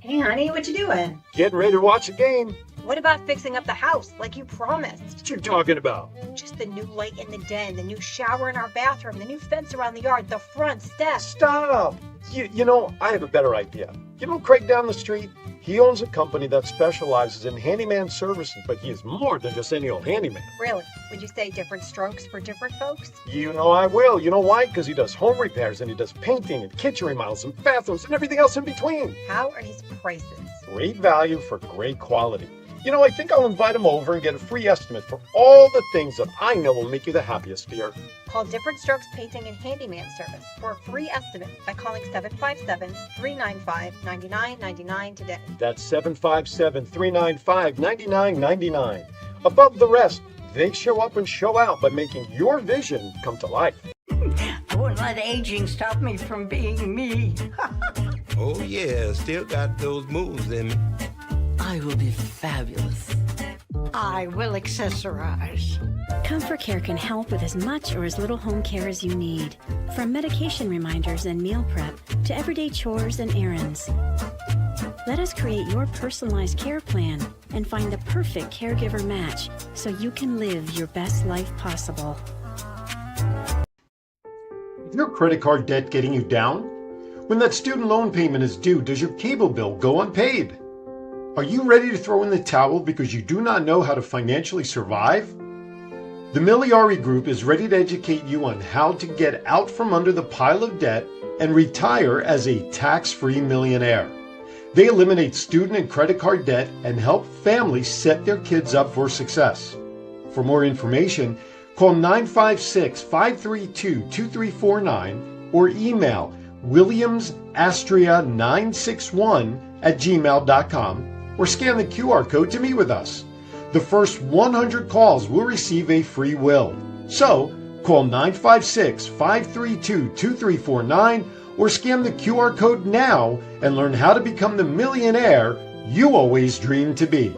Hey, honey, what you doing? Getting ready to watch a game. What about fixing up the house like you promised? What you talking about? Just the new light in the den, the new shower in our bathroom, the new fence around the yard, the front steps. Stop. You know, I have a better idea. You know Craig down the street? He owns a company that specializes in handyman services, but he is more than just any old handyman. Really? Would you say different strokes for different folks? You know I will. You know why? Because he does home repairs and he does painting and kitchen remodels and bathrooms and everything else in between. How are his prices? Great value for great quality. You know, I think I'll invite him over and get a free estimate for all the things that I know will make you the happiest here. Call Different Strokes Painting and Handyman Service for a free estimate by calling 757-395-9999 today. That's 757-395-9999. Above the rest, they show up and show out by making your vision come to life. I wouldn't let aging stop me from being me. Oh yeah, still got those moves in me. I will be fabulous. I will accessorize. Comfort Care can help with as much or as little home care as you need. From medication reminders and meal prep to everyday chores and errands. Let us create your personalized care plan and find the perfect caregiver match so you can live your best life possible. Is your credit card debt getting you down? When that student loan payment is due, does your cable bill go unpaid? Are you ready to throw in the towel because you do not know how to financially survive? The Miliari Group is ready to educate you on how to get out from under the pile of debt and retire as a tax-free millionaire. They eliminate student and credit card debt and help families set their kids up for success. For more information, call 956-532-2349 or email williamsastria961@gmail.com or scan the QR code to meet with us. The first 100 calls will receive a free will. So, call 956-532-2349 or scan the QR code now and learn how to become the millionaire you always dreamed to be.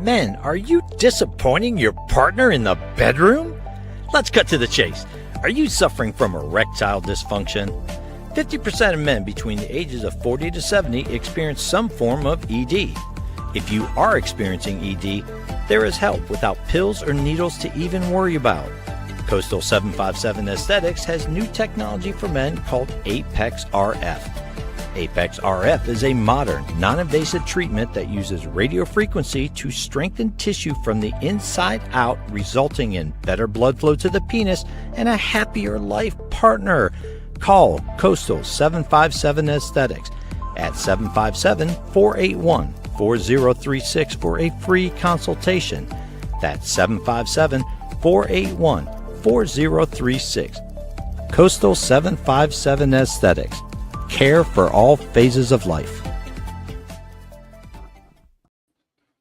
Men, are you disappointing your partner in the bedroom? Let's cut to the chase. Are you suffering from erectile dysfunction? 50% of men between the ages of 40 to 70 experience some form of ED. If you are experiencing ED, there is help without pills or needles to even worry about. Coastal 757 Aesthetics has new technology for men called Apex RF. Apex RF is a modern, non-invasive treatment that uses radio frequency to strengthen tissue from the inside out, resulting in better blood flow to the penis and a happier life partner. Call Coastal 757 Aesthetics at 757-481-4036 for a free consultation. That's 757-481-4036. 4036. Coastal 757 Aesthetics. Care for all phases of life.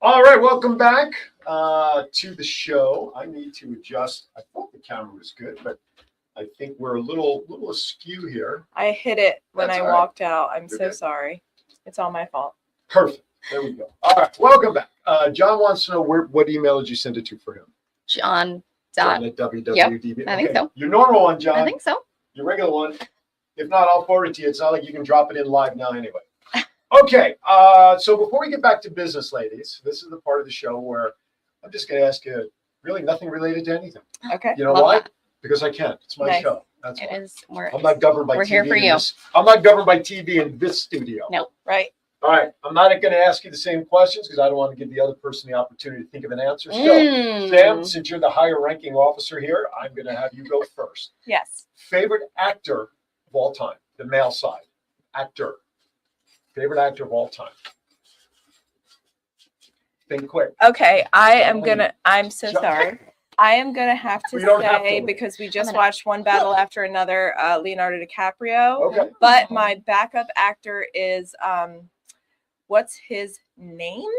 All right, welcome back to the show. I need to adjust. I thought the camera was good, but I think we're a little askew here. I hit it when That's I all right. walked out. I'm You're so good. sorry. It's all my fault. Perfect. There we go. All right, welcome back. John wants to know what email did you send it to for him? John. John at WWDB. I think so. Your normal one, John. I think so. Your regular one. If not, I'll forward it to you. It's not like you can drop it in live now anyway. Okay, so before we get back to business, ladies, this is the part of the show where I'm just going to ask you really nothing related to anything. Okay. You know Love why? that. Because I can. It's my Nice. show. That's It why. is. We're, I'm not governed by we're TV. here for in you. this- I'm not governed by TV in this studio. No. Right. All right. I'm not going to ask you the same questions because I don't want to give the other person the opportunity to think of an answer. So, Sam, since you're the higher ranking officer here, I'm going to have you go first. Yes. Favorite actor of all time, the male side. Actor. Favorite actor of all time. Think quick. Okay. I'm so Shut- sorry. I am gonna have to We don't have to say wait. because we just gonna- watched one battle after another, Leonardo DiCaprio. Okay. But my backup actor is what's his name?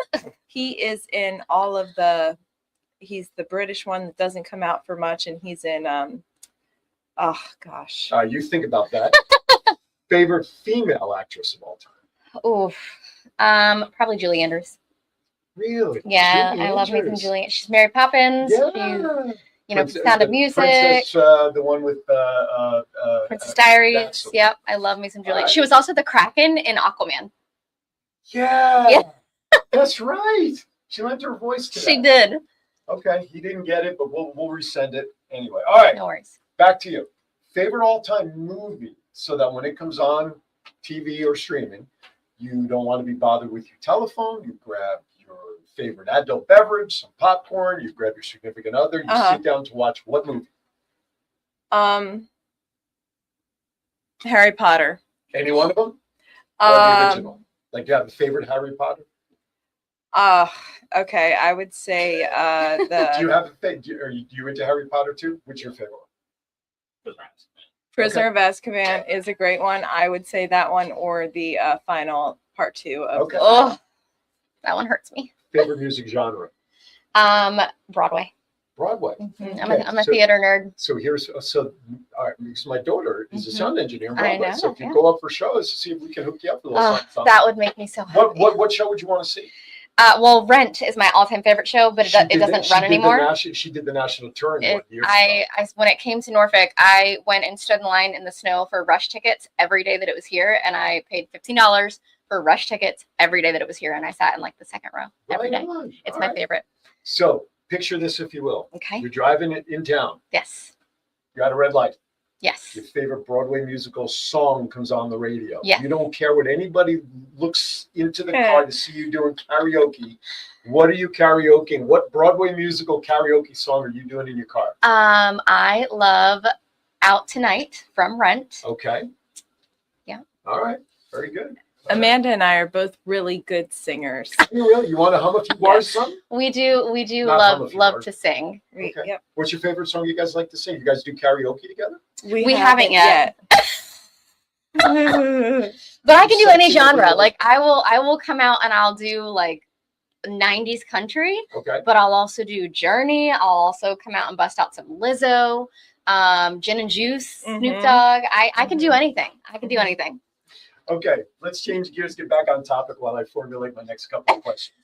He is in all of he's the British one that doesn't come out for much, and he's in oh gosh. You think about that. Favorite female actress of all time. Oof. Probably Julie Andrews. Really? Yeah, Julie I love me some Andrews. Julie. She's Mary Poppins. Yeah. She's, you know, Princess- Sound of the Music. Princess, the one with Princess Diaries. that's the one. Yep, I love me some Julie. Alright. She was also the Kraken in Aquaman. Yeah. Yeah. That's right. She lent her voice to She that. did. Okay, you didn't get it, but we'll resend it anyway. All right, No worries. back to you. Favorite all-time movie, so that when it comes on TV or streaming, you don't want to be bothered with your telephone. You grab your favorite adult beverage, some popcorn. You grab your significant other. You sit down to watch what movie? Harry Potter. Any one of them? Or the original? Like, you have a favorite Harry Potter? Okay. I would say Do you the have a favorite? Are you into Harry Potter too? What's your favorite one? Prisoner of Azkaban is a great one. I would say that one or the final part 2 of Okay. Oh, that one hurts me. Favorite music genre? Broadway. Broadway. I'm a so- theater nerd. So all right, because my daughter is a sound engineer in Mm-hmm. I Broadway. know, So if you yeah. go up for shows, see if we can hook you up with a little Oh, something. that would make me so happy. What show would you want to see? Well, Rent is my all-time favorite show, but She it did doesn't she run did the anymore. she did the national tour in what years? I when it came to Norfolk, I went and stood in line in the snow for Rush tickets every day that it was here, and I paid $15 for Rush tickets every day that it was here, and I sat in like the second row every Right day. on. It's All my right. favorite. So picture this, if you will. Okay. You're driving in town. Yes. You're at a red light. Yes. Your favorite Broadway musical song comes on the radio. Yes. You don't care what anybody looks into the car to see you doing karaoke. What are you karaokeing? What Broadway musical karaoke song are you doing in your car? I love Out Tonight from Rent. Okay. Yeah. All right. Very good. Amanda and I are both really good singers. You really? You want to hum a few bars, son? We do Not hum a love few love bars. to sing. Okay. Yep. What's your favorite song you guys like to sing? You guys do karaoke together? We haven't yet. yet. But I can do any Sexy genre. little- Like I will come out and I'll do like 90s country, Okay. but I'll also do Journey. I'll also come out and bust out some Lizzo, Gin and Juice, Snoop Mhm. Dogg. I can do anything. I can do anything. Okay. Let's change gears, get back on topic while I formulate my next couple of questions.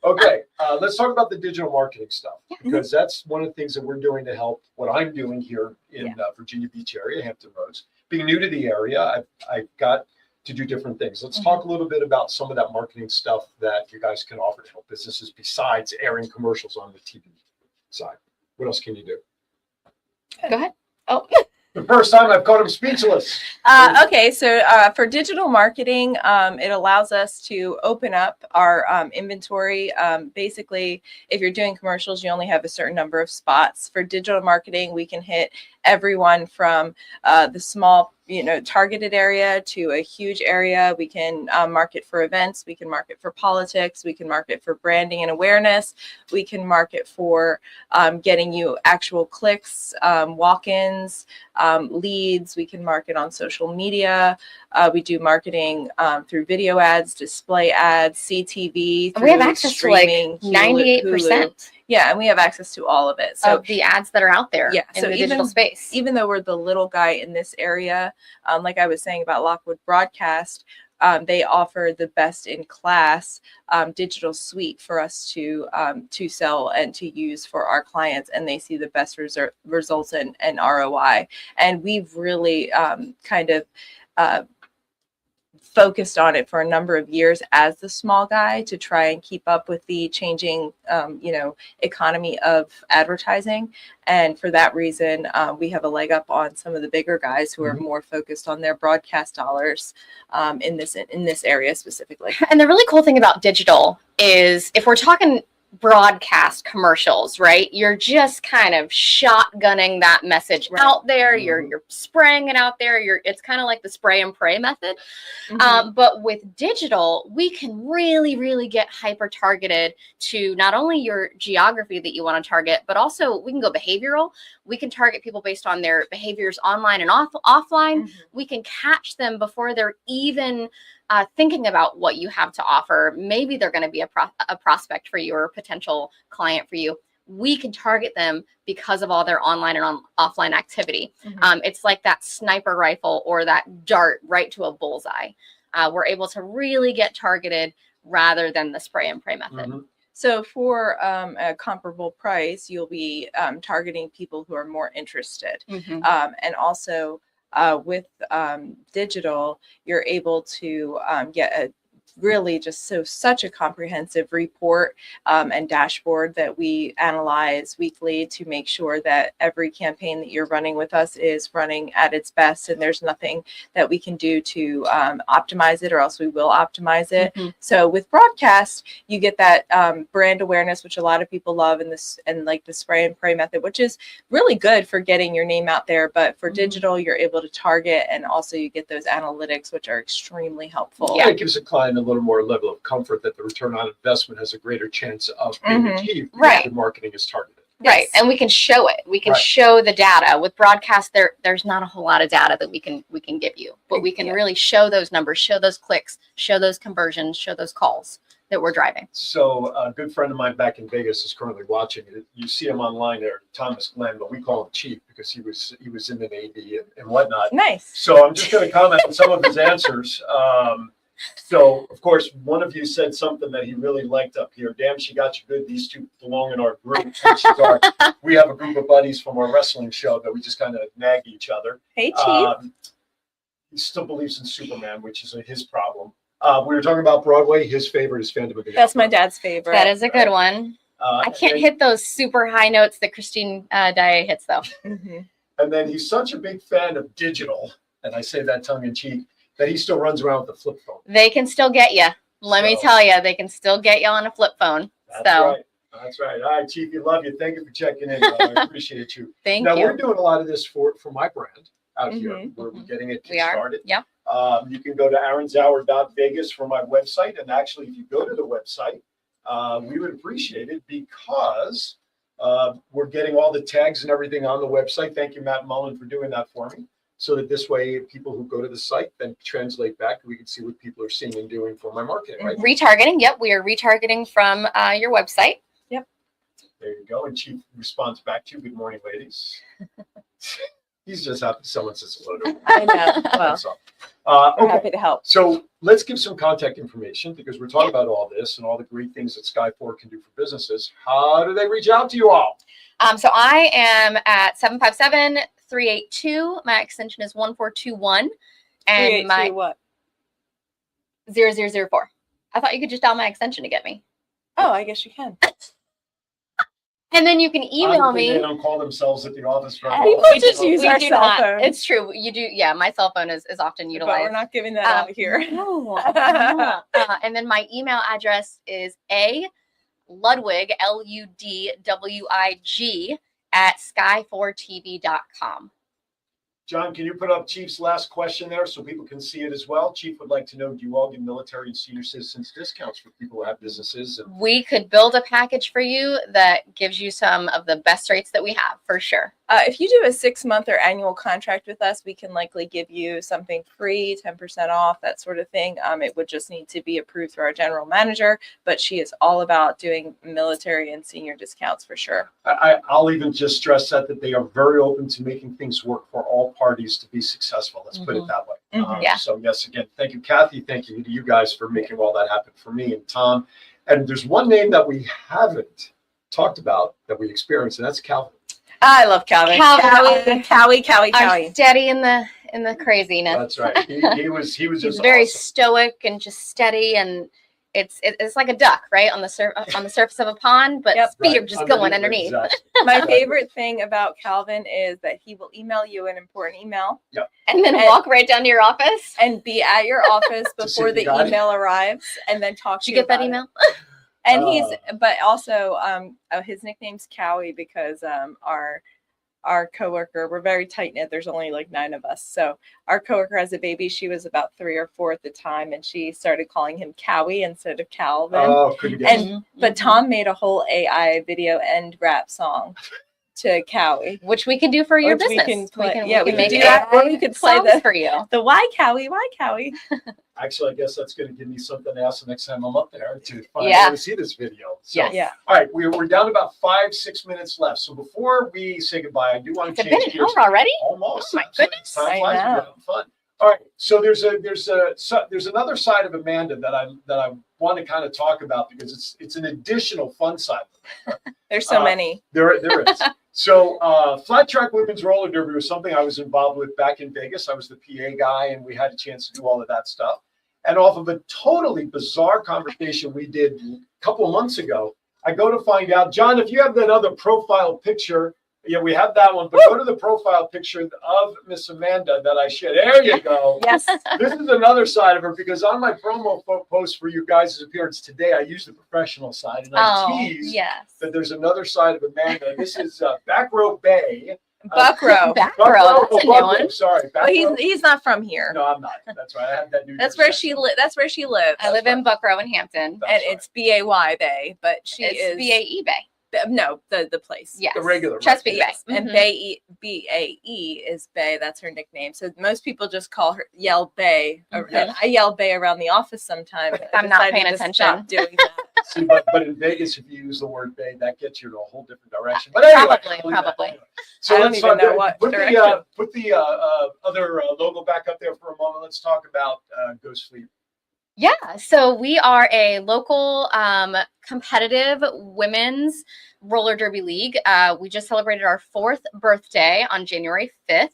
Okay. Let's talk about the digital marketing stuff because that's one of the things that we're doing to help what I'm doing here in Virginia Beach area, Hampton Roads. Being new to the area, I've got to do different things. Let's talk a little bit about some of that marketing stuff that you guys can offer to help businesses besides airing commercials on the TV side. What else can you do? Go ahead. Oh. The first time I've caught him speechless. Okay, so for digital marketing, it allows us to open up our inventory. Basically, if you're doing commercials, you only have a certain number of spots. For digital marketing, we can hit everyone from the small targeted area to a huge area. We can market for events. We can market for politics. We can market for branding and awareness. We can market for getting you actual clicks, walk-ins, leads. We can market on social media. We do marketing through video ads, display ads, CTV. And we have access to like streaming, 98%. Hulu. Yeah, and we have access to all of it. So of the ads that are out there in the digital space. Even though we're the little guy in this area, like I was saying about Lockwood Broadcast, they offer the best in class digital suite for us to sell and to use for our clients, and they see the best results and ROI. And we've really kind of focused on it for a number of years as the small guy to try and keep up with the changing economy of advertising. And for that reason, we have a leg up on some of the bigger guys who are more focused on their broadcast dollars in this area specifically. And the really cool thing about digital is if we're talking broadcast commercials, right? You're just kind of shotgunning that message out there. You're spraying it out there. It's kind of like the spray and pray method. But with digital, we can really, really get hyper targeted to not only your geography that you want to target, but also we can go behavioral. We can target people based on their behaviors online and offline. We can catch them before they're even thinking about what you have to offer. Maybe they're going to be a prospect for you or a potential client for you. We can target them because of all their online and offline activity. It's like that sniper rifle or that dart right to a bullseye. We're able to really get targeted rather than the spray and pray method. So for a comparable price, you'll be targeting people who are more interested. And also with digital, you're able to get a really just such a comprehensive report and dashboard that we analyze weekly to make sure that every campaign that you're running with us is running at its best, and there's nothing that we can do to optimize it, or else we will optimize it. So with broadcast, you get that brand awareness, which a lot of people love, and like the spray and pray method, which is really good for getting your name out there. But for digital, you're able to target, and also you get those analytics, which are extremely helpful. Yeah, it gives a client a little more level of comfort that the return on investment has a greater chance of being achieved because the marketing is targeted. Right. And we can show it. We can show the data. With broadcast, there's not a whole lot of data that we can give you, but we can really show those numbers, show those clicks, show those conversions, show those calls that we're driving. So a good friend of mine back in Vegas is currently watching it. You see him online there, Thomas Glenn, but we call him Chief because he was in the Navy and whatnot. Nice. So I'm just going to comment on some of his answers. So, of course, one of you said something that he really liked up here. Damn, she got you good. These two belong in our group. We have a group of buddies from our wrestling show that we just kind of nag each other. Hey, Chief. He still believes in Superman, which is his problem. We were talking about Broadway. His favorite is Phantom of the Opera. That's my dad's favorite. That is a good one. I can't hit those super high notes that Christine Daae hits, though. And then he's such a big fan of digital, and I say that tongue in cheek, that he still runs around with a flip phone. They can still get you. Let me tell you, they can still get you on a flip phone. That's right. All right, Chief, we love you. Thank you for checking in. I appreciate you. Thank you. Now, we're doing a lot of this for my brand out here. We're getting it started. Yeah. You can go to aaronzauer.vegas for my website. And actually, if you go to the website, we would appreciate it because we're getting all the tags and everything on the website. Thank you, Matt Mullen, for doing that for me. So that this way, people who go to the site then translate back, we can see what people are seeing and doing for my marketing. Right? Retargeting. Yep, we are retargeting from your website. Yep. There you go. And Chief responds back to you. Good morning, ladies. He's just happy someone says hello to him. I know. Well, okay. Happy to help. So let's give some contact information because we're talking about all this and all the great things that Sky4 can do for businesses. How do they reach out to you all? So I am at 757-382. My extension is 1421. And my what? 0004. I thought you could just dial my extension to get me. Oh, I guess you can. And then you can email me. They don't call themselves at the office. People just use our cell phone. It's true. You do. Yeah, my cell phone is often utilized. But we're not giving that out here. No. And then my email address is Ludwig, LUDWIG, at sky4tv.com. John, can you put up Chief's last question there so people can see it as well? Chief would like to know, do you all give military and senior citizens discounts for people who have businesses? And We could build a package for you that gives you some of the best rates that we have, for sure. If you do a 6-month or annual contract with us, we can likely give you something free, 10% off, that sort of thing. It would just need to be approved through our general manager, but she is all about doing military and senior discounts for sure. I'll even just stress that they are very open to making things work for all parties to be successful. Let's put it that way. Yeah. So yes, again, thank you, Kathy. Thank you to you guys for making all that happen for me and Tom. And there's one name that we haven't talked about that we experienced, and that's Calvin. I love Calvin. Cowie. Our steady in the craziness. That's right. He was He's just very awesome. stoic and just steady, and it's like a duck, right, on the surface of a pond, but speed just going underneath. Exactly. My favorite thing about Calvin is that he will email you an important email. Yep. And then walk right down to your office and be at your office before the email arrives, and then talk to Did you. you get that about email? it. And but also, his nickname's Cowie because our coworker, we're very tight knit. There's only like 9 of us. So our coworker has a baby. She was about 3 or 4 at the time, and she started calling him Cowie instead of Calvin. Oh, couldn't get it. But Tom made a whole AI video end rap song to Cowie, which we can do for your which business. We can we can make do that. Or we could play songs for you. The why Cowie. Actually, I guess that's going to give me something to ask the next time I'm up there to find Yeah. out to see this video. So, Yeah. All right, we're down to about 5-6 minutes left. So before we say goodbye, I do want to It's change been an gears. hour already? Almost. Oh my goodness. Time I flies. know. We're having fun. All right. So there's another side of Amanda that I want to kind of talk about because it's an additional fun side. There's so many. There is. So flat track women's roller derby was something I was involved with back in Vegas. I was the PA guy, and we had a chance to do all of that stuff. And off of a totally bizarre conversation we did a couple of months ago, I go to find out, John, if you have that other profile picture, yeah, we have that one, but go to the profile picture of Miss Amanda that I shared. There you go. Yes. This is another side of her because on my promo post for you guys' appearance today, I used the professional side and I teased that there's another side of Amanda. This is Back Row Bay. Buckrow. That's a new one. Sorry. But he's not from here. No, I'm not. That's right. I have that new. That's where she That's where she lives. I live in Buckrow in Hampton. And it's BAY Bay, but she is BAE Bay. No, the place. Yes. The regular. Chesapeake Yes. Bay. And BAE is Bay. That's her nickname. So most people just call her Yell Bay. And I yell Bay around the office sometimes. I'm not paying Decided to attention. stop doing that. See, but in Vegas, if you use the word Bay, that gets you to a whole different direction. But anyway, Probably. So I don't let's even know what put direction. the other logo back up there for a moment. Let's talk about Ghost Fleet. Yeah, so we are a local competitive women's roller derby league. We just celebrated our 4th birthday on January 5th.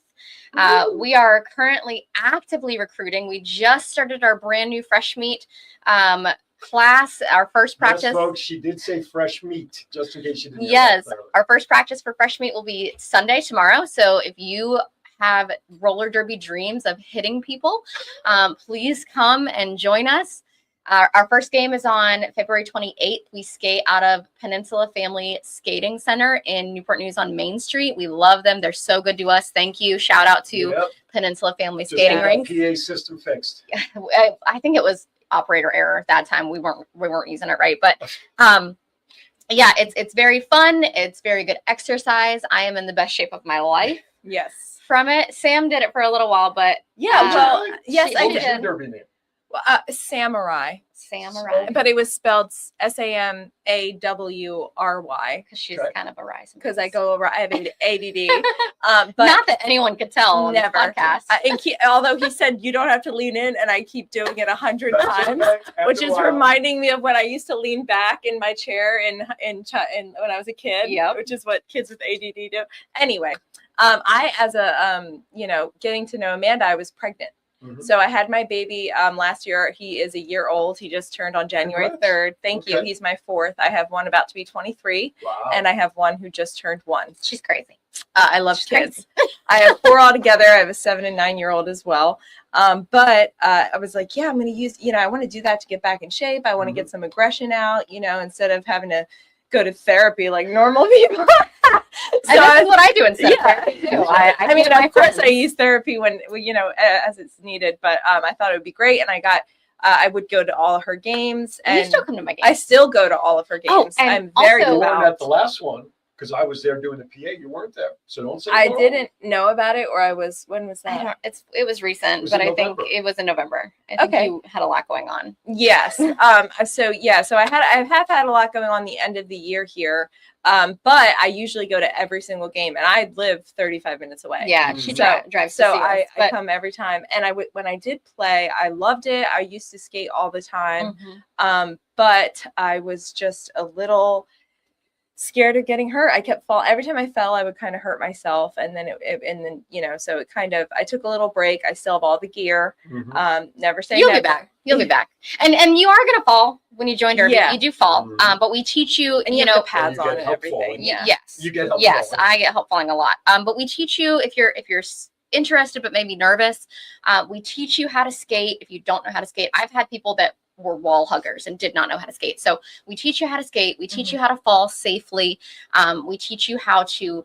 We are currently actively recruiting. We just started our brand new fresh meat class, our first practice. Yes, folks, she did say fresh meat, just in case you didn't hear that Yes, clearly. our first practice for fresh meat will be Sunday tomorrow. So if you have roller derby dreams of hitting people, please come and join us. Our first game is on February 28th. We skate out of Peninsula Family Skating Center in Newport News on Main Street. We love them. They're so good to us. Thank you. Shout out to Yep. Peninsula Family Just Skating got that Rink. PA system fixed. I think it was operator error at that time. We weren't using it right, but yeah, it's very fun. It's very good exercise. I am in the best shape of my life Yes. from it. Sam did it for a little while, but Yeah. Well, yes, she I What was your did. derby name? Samurai. Samurai, But it was spelled SAMAWRY because she's Okay. kind of a rise. because I go over. I have ADD. But Not that anyone could tell on this never. podcast. Although he said you don't have to lean in, and I keep doing it 100 That's times, okay. After which a is while. reminding me of when I used to lean back in my chair in when I was a kid. Yep. Which is what kids with ADD do. Anyway, I as a getting to know Amanda, I was pregnant. Mhm. So I had my baby last year. He is a year old. He just turned on January Congrats. 3rd. Thank you. Okay. He's my 4th. I have one about to be 23, Wow. and I have one who just turned 1. She's crazy. I love She's kids. I have 4 altogether. I have a 7 and 9-year-old as well. But I was like, yeah, I'm going to use, I want to do that to get back in shape. I want to get some aggression out, instead of having to go to therapy like normal people. So that's what I do instead of therapy too. I mean, teach my of course, I friends. use therapy when as it's needed, but I thought it would be great, and I would go to all of her games, And and you still come to my games. I still go to all of her Oh, games. and I'm very also- You weren't devout. at the last one because I was there doing the PA. You weren't there, so don't say. I no. didn't know about it, or I was. When was I that? don't, it was recent, was but in I think November. it was in November. I think Okay. you had a lot going on. Yes. So I have had a lot going on the end of the year here. But I usually go to every single game, and I live 35 minutes away. Yeah, she So- drives. So to see us, I but- come every time, and when I did play, I loved it. I used to skate all the time, but I was just a little scared of getting hurt. I kept every time I fell, I would kind of hurt myself, and then so it kind of, I took a little break. I still have all the gear. Never say You'll never. be back. You'll be back. And you are gonna fall when you join Derby. Yeah. You do fall. But we teach you, And you have know, the pads And you on get and help everything. falling. Yeah. Yes. You get help Yes, falling. I get help falling a lot. But we teach you if you're interested but maybe nervous. We teach you how to skate. If you don't know how to skate, I've had people that were wall huggers and did not know how to skate. So we teach you how to skate. We teach you how to fall safely. We teach you how to,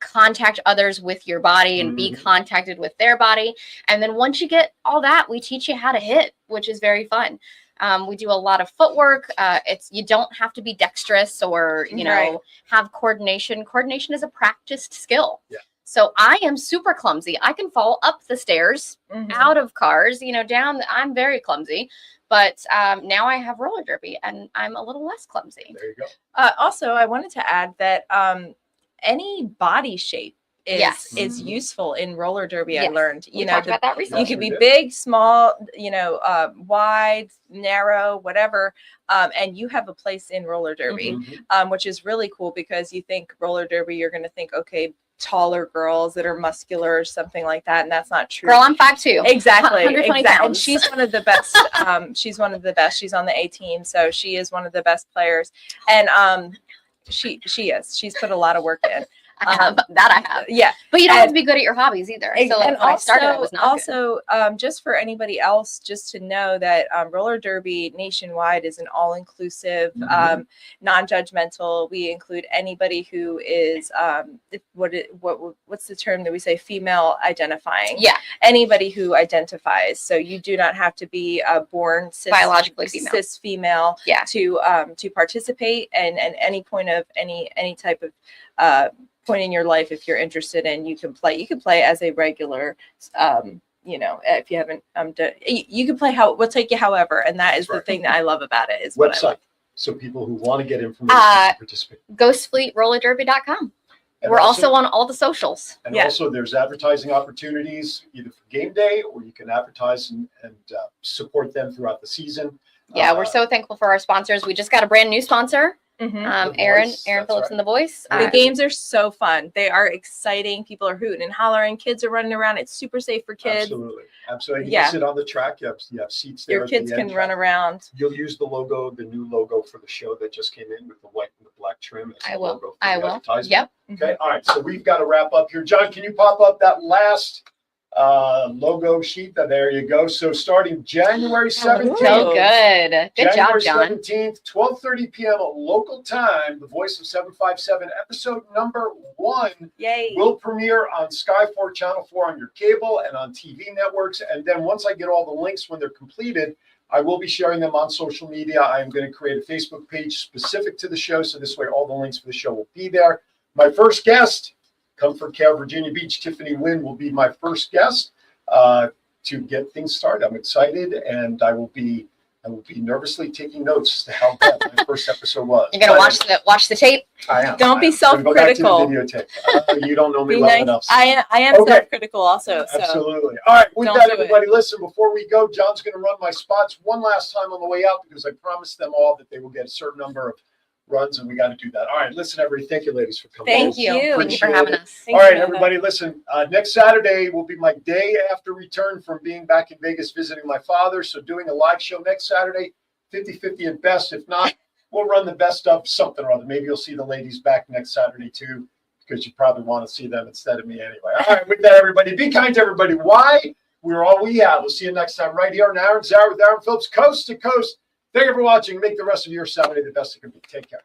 contact others with your body and be contacted with their body. And then once you get all that, we teach you how to hit, which is very fun. We do a lot of footwork. You don't have to be dexterous or, Right. have coordination. Coordination is a practiced skill. Yeah. So I am super clumsy. I can fall up the stairs, out of cars, down. I'm very clumsy. But now I have roller derby and I'm a little less clumsy. There you go. Also, I wanted to add that any body shape is Yes. useful in roller derby. I Yes. learned, We talked about that recently. you could Yes, be we did. big, small, wide, narrow, whatever, and you have a place in roller derby, which is really cool because you think roller derby, you're going to think, okay, taller girls that are muscular or something like that, and that's not true. Girl, I'm 5'2". Exactly. 120 And pounds. she's one of the best. She's one of the best. She's on the A team, so she is one of the best players. And she is. She's put a lot of work in. I have. Yeah. But you don't have to be good at your hobbies either. So like And when I started, I was not good. also, just for anybody else, just to know that roller derby nationwide is an all-inclusive, non-judgmental. We include anybody who is what's the term that we say, female identifying. Yeah. Anybody who identifies. So you do not have to be born Biologically female. cis female Yeah. to participate, and any point of any type of point in your life, if you're interested in, you can play as a regular, if you haven't you can play we'll take you however, and that is the thing that I love about it is what I Website. love. So people who want to get information to participate. GhostFleetRollerDerby.com. And We're also on all the socials. And also there's advertising opportunities either for game day, or you can advertise and support them throughout the season. Yeah, we're so thankful for our sponsors. We just got a brand new sponsor. The Aaron Voice, Phillips that's and The Voice. The games are so fun. They are exciting. People are hooting and hollering. Kids are running around. It's super safe for kids. Absolutely. You Yeah. can sit on the track. You have seats there. Your at the kids end. can run around. You'll use the logo, the new logo for the show that just came in with the white and the black trim. It's I the will. logo for I the will. advertisement. Yep. Okay. All right. So we've got to wrap up here. John, can you pop up that last logo sheet? There you go. So starting January 17th. So good. Good January job, John. 17th, 12:30 p.m. local time. The Voice of 757 episode number 1 will premiere on Sky 4 Channel 4 on your cable and on TV networks. And then once I get all the links when they're completed, I will be sharing them on social media. I'm going to create a Facebook page specific to the show, so this way all the links for the show will be there. My first guest, Comfort Care Virginia Beach, Tiffany Wynn will be my first guest to get things started. I'm excited, and I will be nervously taking notes as to how bad my first episode was. You're gonna watch the tape. I am. Don't be I'm gonna go back to the self-critical. videotape. You don't know me Be well nice. enough. I am Okay. self-critical also. So Absolutely. All right, with Don't that, do it. everybody, listen, before we go, John's going to run my spots one last time on the way out because I promised them all that they will get a certain number of runs, and we got to do that. All right, listen, everybody. Thank you, ladies, for coming. Thank you. Thank you for Appreciate having it. us. All right, everybody, listen. Next Saturday will be my day after return from being back in Vegas visiting my father. So doing a live show next Saturday, 50-50 at best. If not, we'll run the best of something or other. Maybe you'll see the ladies back next Saturday too, because you probably want to see them instead of me anyway. All right, with that, everybody, be kind to everybody. Why? We're all we have. We'll see you next time right here on Aaron Zara with Aaron Phillips, coast to coast. Thank you for watching. Make the rest of your Saturday the best it can be. Take care.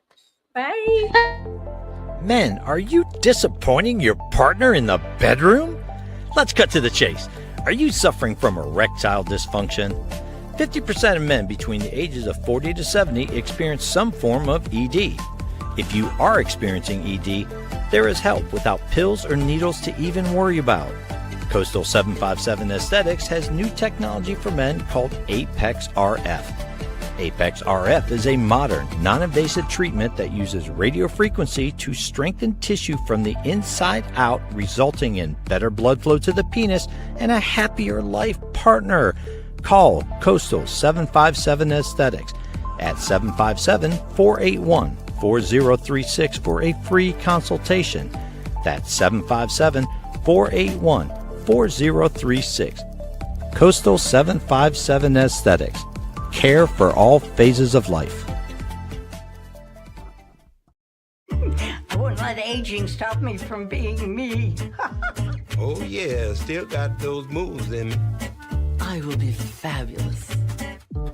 bye. Men, are you disappointing your partner in the bedroom? Let's cut to the chase. Are you suffering from erectile dysfunction? 50% of men between the ages of 40 to 70 experience some form of ED. If you are experiencing ED, there is help without pills or needles to even worry about. Coastal 757 Aesthetics has new technology for men called Apex RF. Apex RF is a modern, non-invasive treatment that uses radio frequency to strengthen tissue from the inside out, resulting in better blood flow to the penis and a happier life partner. Call Coastal 757 Aesthetics at 757-481-4036 for a free consultation. That's 757-481-4036. Coastal 757 Aesthetics. Care for all phases of life. I won't let aging stop me from being me. Oh yeah, still got those moves in me. I will be fabulous.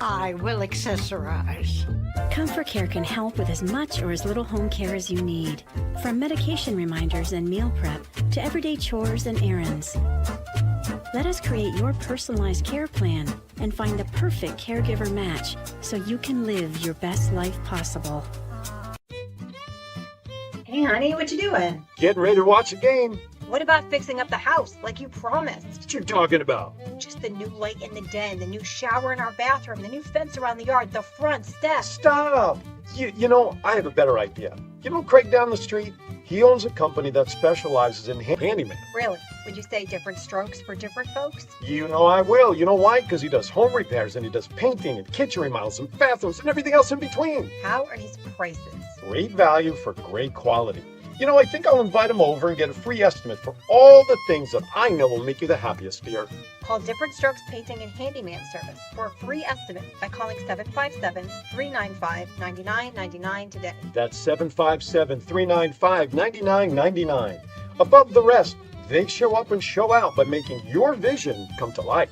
I will accessorize. Comfort Care can help with as much or as little home care as you need. From medication reminders and meal prep to everyday chores and errands. Let us create your personalized care plan and find the perfect caregiver match so you can live your best life possible. Hey, honey, what you doing? Getting ready to watch a game. What about fixing up the house like you promised? What you talking about? Just the new light in the den, the new shower in our bathroom, the new fence around the yard, the front steps. Stop! You know, I have a better idea. You know Craig down the street? He owns a company that specializes in handyman. Really? Would you say different strokes for different folks? You know I will. You know why? Because he does home repairs and he does painting and kitchen remodels and bathrooms and everything else in between. How are his prices? Great value for great quality. You know, I think I'll invite him over and get a free estimate for all the things that I know will make you the happiest, dear. Call Different Strokes Painting and Handyman Service for a free estimate by calling 757-395-9999 today. That's 757-395-9999. Above the rest, they show up and show out by making your vision come to life.